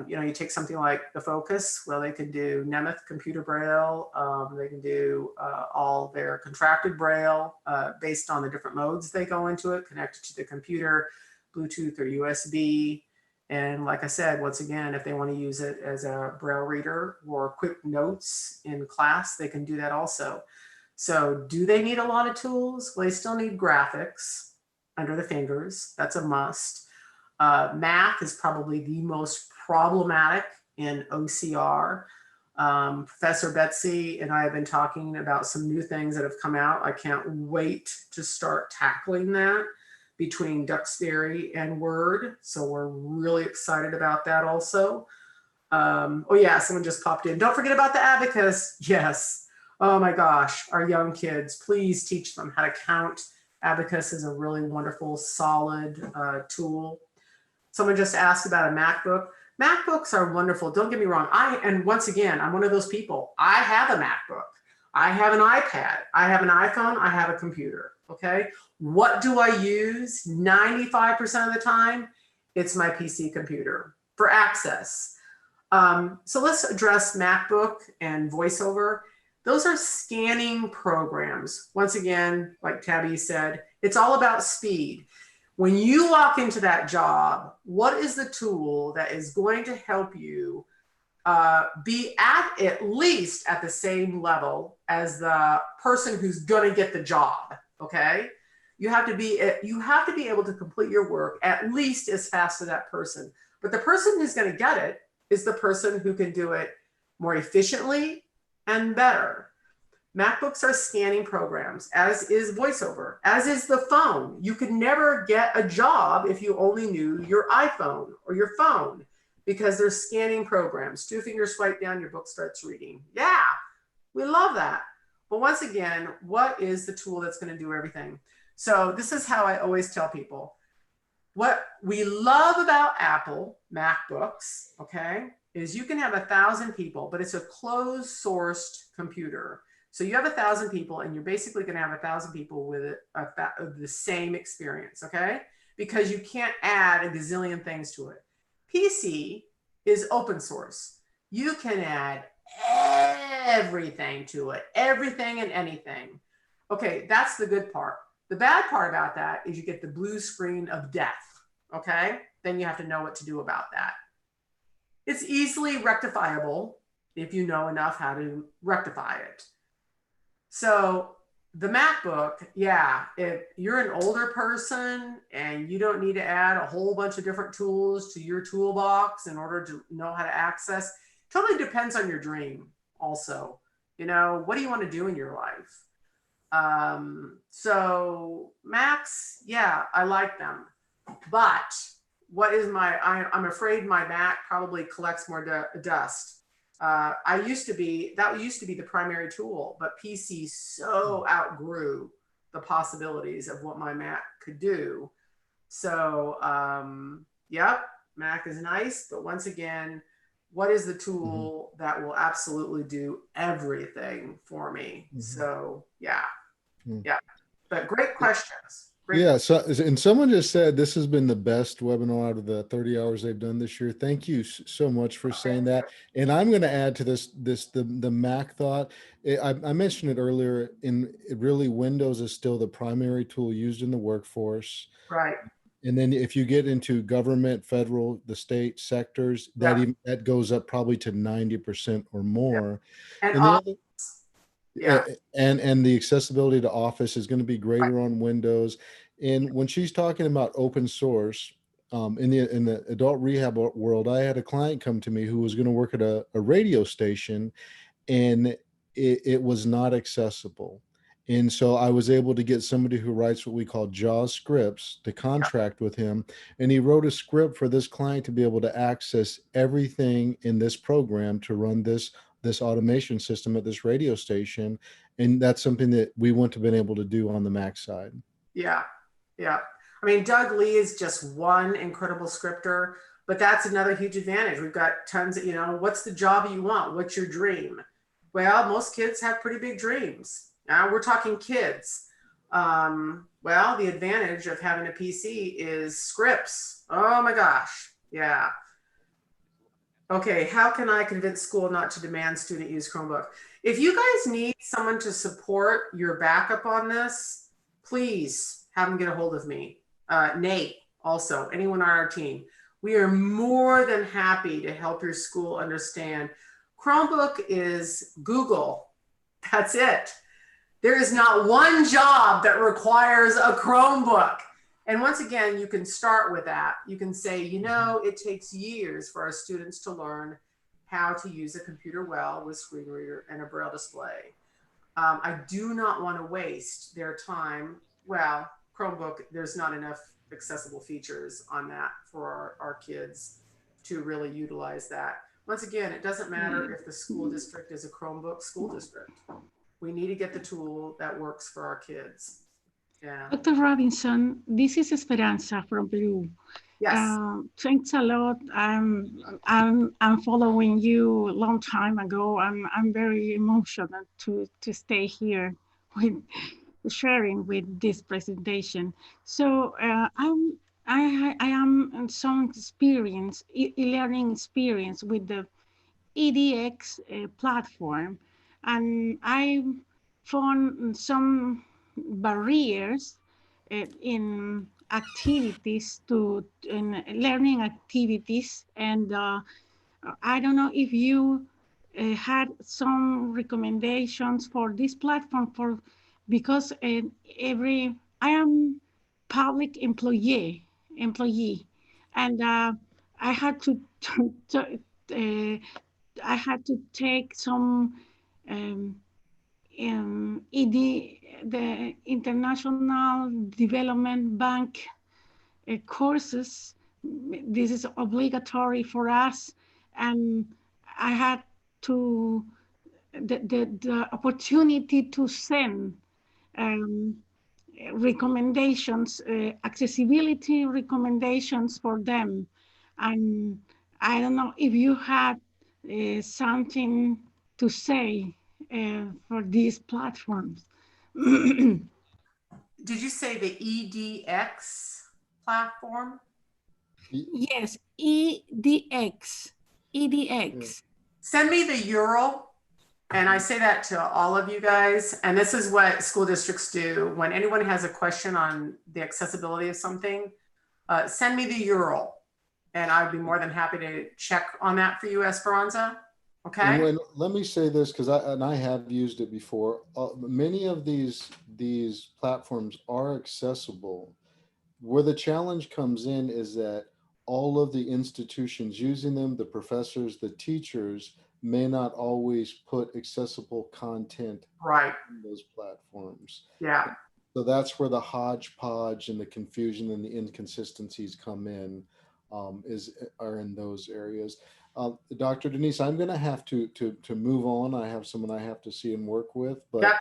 you take something like the Focus. Well, they can do Nemeth computer braille. They can do all their contracted braille based on the different modes they go into it, connected to the computer, Bluetooth or USB. And like I said, once again, if they want to use it as a braille reader or quick notes in class, they can do that also. So do they need a lot of tools? Well, they still need graphics under the fingers. That's a must. Math is probably the most problematic in OCR. Professor Betsy and I have been talking about some new things that have come out. I can't wait to start tackling that between Duxbury and Word. So we're really excited about that also. Oh yeah, someone just popped in. Don't forget about the abacus. Yes. Oh my gosh, our young kids, please teach them how to count. Abacus is a really wonderful, solid tool. Someone just asked about a MacBook. MacBooks are wonderful. Don't get me wrong. And once again, I'm one of those people. I have a MacBook. I have an iPad. I have an iPhone. I have a computer. Okay. What do I use 95% of the time? It's my PC computer for access. So let's address MacBook and VoiceOver. Those are scanning programs. Once again, like Tabby said, it's all about speed. When you walk into that job, what is the tool that is going to help you be at least at the same level as the person who's going to get the job? Okay, you have to be able to complete your work at least as fast as that person. But the person who's going to get it is the person who can do it more efficiently and better. MacBooks are scanning programs, as is VoiceOver, as is the phone. You could never get a job if you only knew your iPhone or your phone, because they're scanning programs. 2 fingers swipe down, your book starts reading. Yeah, we love that. But once again, what is the tool that's going to do everything? So this is how I always tell people. What we love about Apple MacBooks, okay, is you can have 1,000 people, but it's a closed sourced computer. So you have 1,000 people and you're basically going to have 1,000 people with the same experience, okay? Because you can't add a gazillion things to it. PC is open source. You can add everything to it, everything and anything. Okay, that's the good part. The bad part about that is you get the blue screen of death, okay? Then you have to know what to do about that. It's easily rectifiable if you know enough how to rectify it. So the MacBook, yeah, if you're an older person and you don't need to add a whole bunch of different tools to your toolbox in order to know how to access, totally depends on your dream also. What do you want to do in your life? So Macs, yeah, I like them. But what is I'm afraid my Mac probably collects more dust. That used to be the primary tool, but PC so outgrew the possibilities of what my Mac could do. So, yep, Mac is nice, but once again, what is the tool that will absolutely do everything for me? So, yeah, yeah. But great questions. Yeah, so and someone just said this has been the best webinar out of the 30 hours they've done this year. Thank you so much for saying that. And I'm going to add to the Mac thought. I mentioned it earlier. Really, Windows is still the primary tool used in the workforce. Right. And then if you get into government, federal, the state sectors, that goes up probably to 90% or more. And the other, yeah. And the accessibility to Office is going to be greater on Windows. And when she's talking about open source, in the adult rehab world, I had a client come to me who was going to work at a radio station, and it was not accessible. And so I was able to get somebody who writes what we call JAWS scripts to contract with him. And he wrote a script for this client to be able to access everything in this program to run this automation system at this radio station. And that's something that we wouldn't have been able to do on the Mac side. Yeah. Yeah. I mean, Doug Lee is just one incredible scripter, but that's another huge advantage. We've got tons of, what's the job you want? What's your dream? Well, most kids have pretty big dreams. Now we're talking kids. Well, the advantage of having a PC is scripts. Oh my gosh. Yeah. Okay, how can I convince school not to demand student use Chromebook? If you guys need someone to support your backup on this, please have them get a hold of me. Nate, also, anyone on our team. We are more than happy to help your school understand. Chromebook is Google. That's it. There is not one job that requires a Chromebook. And once again, you can start with that. You can say, it takes years for our students to learn how to use a computer well with screen reader and a braille display. I do not want to waste their time. Well, Chromebook, there's not enough accessible features on that for our kids to really utilize that. Once again, it doesn't matter if the school district is a Chromebook school district. We need to get the tool that works for our kids. Yeah. Dr. Robinson, this is Esperanza from Peru. Yes. Thanks a lot. I'm following you a long time ago. I'm very emotional to stay here with sharing with this presentation. So I am some experience, learning experience with the EDX platform, and I found some barriers in activities in learning activities, and I don't know if you had some recommendations for this platform because I am public employee, and I had to I had to take some the International Development Bank courses. This is obligatory for us, and I had to the opportunity to send recommendations, accessibility recommendations for them. And I don't know if you had something to say for these platforms. Did you say the EDX platform? Yes, EDX. EDX. Send me the URL. And I say that to all of you guys. And this is what school districts do. When anyone has a question on the accessibility of something, send me the URL. And I'd be more than happy to check on that for you, Esperanza. Okay. And let me say this, because I have used it before. Many of these platforms are accessible. Where the challenge comes in is that all of the institutions using them, the professors, the teachers, may not always put accessible content right in those platforms. Yeah. So that's where the hodgepodge and the confusion and the inconsistencies come in, are in those areas. Dr. Denise, I'm going to have to move on. I have someone I have to see and work with. But yep.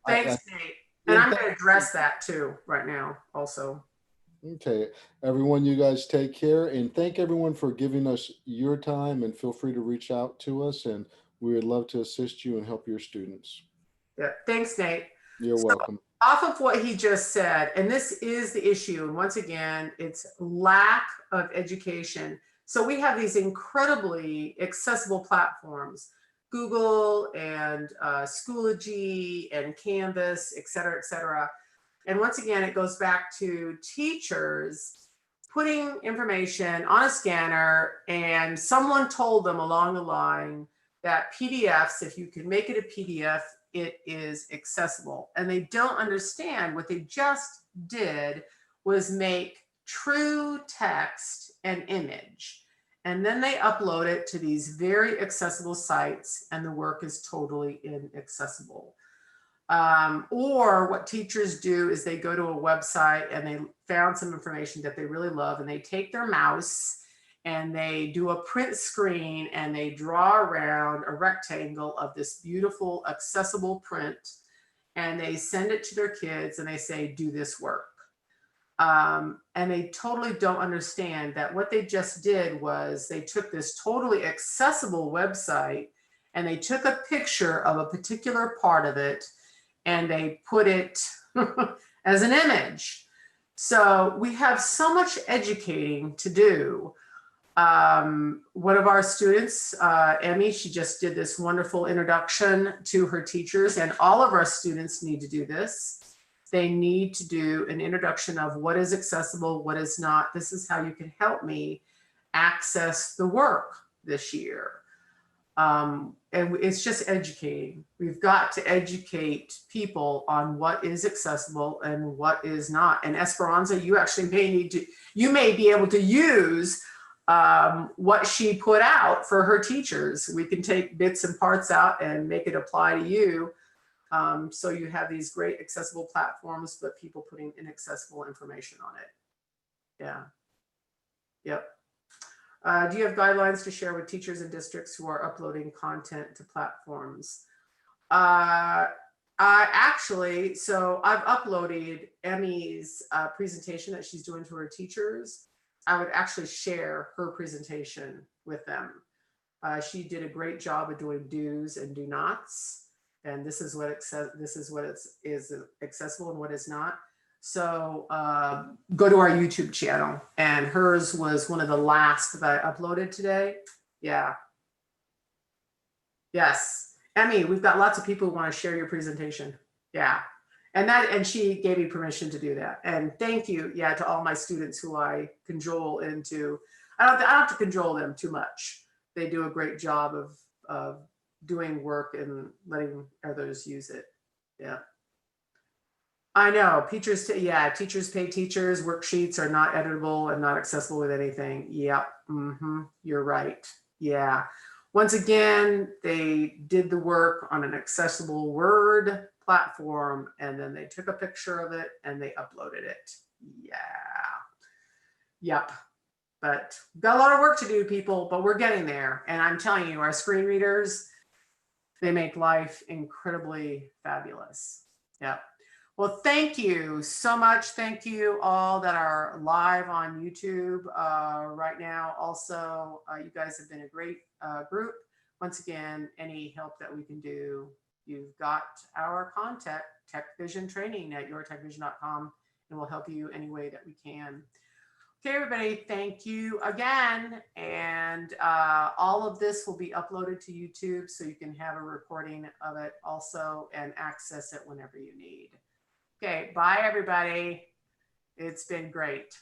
Thanks, Nate. And Yeah, I'm going to address that too right now also. Okay, everyone, you guys take care, and thank everyone for giving us your time, and feel free to reach out to us, and we would love to assist you and help your students. Yeah, thanks, Nate. You're welcome. Off of what he just said, and this is the issue, and once again, it's lack of education. So we have these incredibly accessible platforms, Google and Schoology and Canvas, et cetera, et cetera. And once again, it goes back to teachers putting information on a scanner, and someone told them along the line that PDFs, if you can make it a PDF, it is accessible. And they don't understand what they just did was make true text an image. And then they upload it to these very accessible sites, and the work is totally inaccessible. Or what teachers do is they go to a website and they found some information that they really love, and they take their mouse and they do a print screen and they draw around a rectangle of this beautiful accessible print, and they send it to their kids and they say, do this work. And they totally don't understand that what they just did was they took this totally accessible website and they took a picture of a particular part of it and they put it as an image. So we have so much educating to do. One of our students, Emmy, she just did this wonderful introduction to her teachers, and all of our students need to do this. They need to do an introduction of what is accessible, what is not. This is how you can help me access the work this year. And it's just educating. We've got to educate people on what is accessible and what is not. And Esperanza, you actually may need to, you may be able to use what she put out for her teachers. We can take bits and parts out and make it apply to you. So you have these great accessible platforms, but people putting inaccessible information on it. Yeah. Yep. Do you have guidelines to share with teachers and districts who are uploading content to platforms? Actually, so I've uploaded Emmy's presentation that she's doing to her teachers. I would actually share her presentation with them. She did a great job of doing do's and do nots. And this is what is accessible and what is not. So go to our YouTube channel, and hers was one of the last that I uploaded today. Yeah. Yes. Emmy, we've got lots of people who want to share your presentation. Yeah. And she gave me permission to do that. And thank you, yeah, to all my students who I cajole into. I don't have to cajole them too much. They do a great job of doing work and letting others use it. Yeah. I know, teachers pay teachers. Worksheets are not editable and not accessible with anything. Yep, you're right. Yeah. Once again, they did the work on an accessible Word platform, and then they took a picture of it and they uploaded it. Yeah. Yep. But we've got a lot of work to do, people, but we're getting there. And I'm telling you, our screen readers, they make life incredibly fabulous. Yep. Well, thank you so much. Thank you all that are live on YouTube right now. Also, you guys have been a great group. Once again, any help that we can do, you've got our contact, techvisiontraining at yourtechvision.com, and we'll help you any way that we can. Okay, everybody, thank you again. And all of this will be uploaded to YouTube, so you can have a recording of it also and access it whenever you need. Okay, bye everybody. It's been great.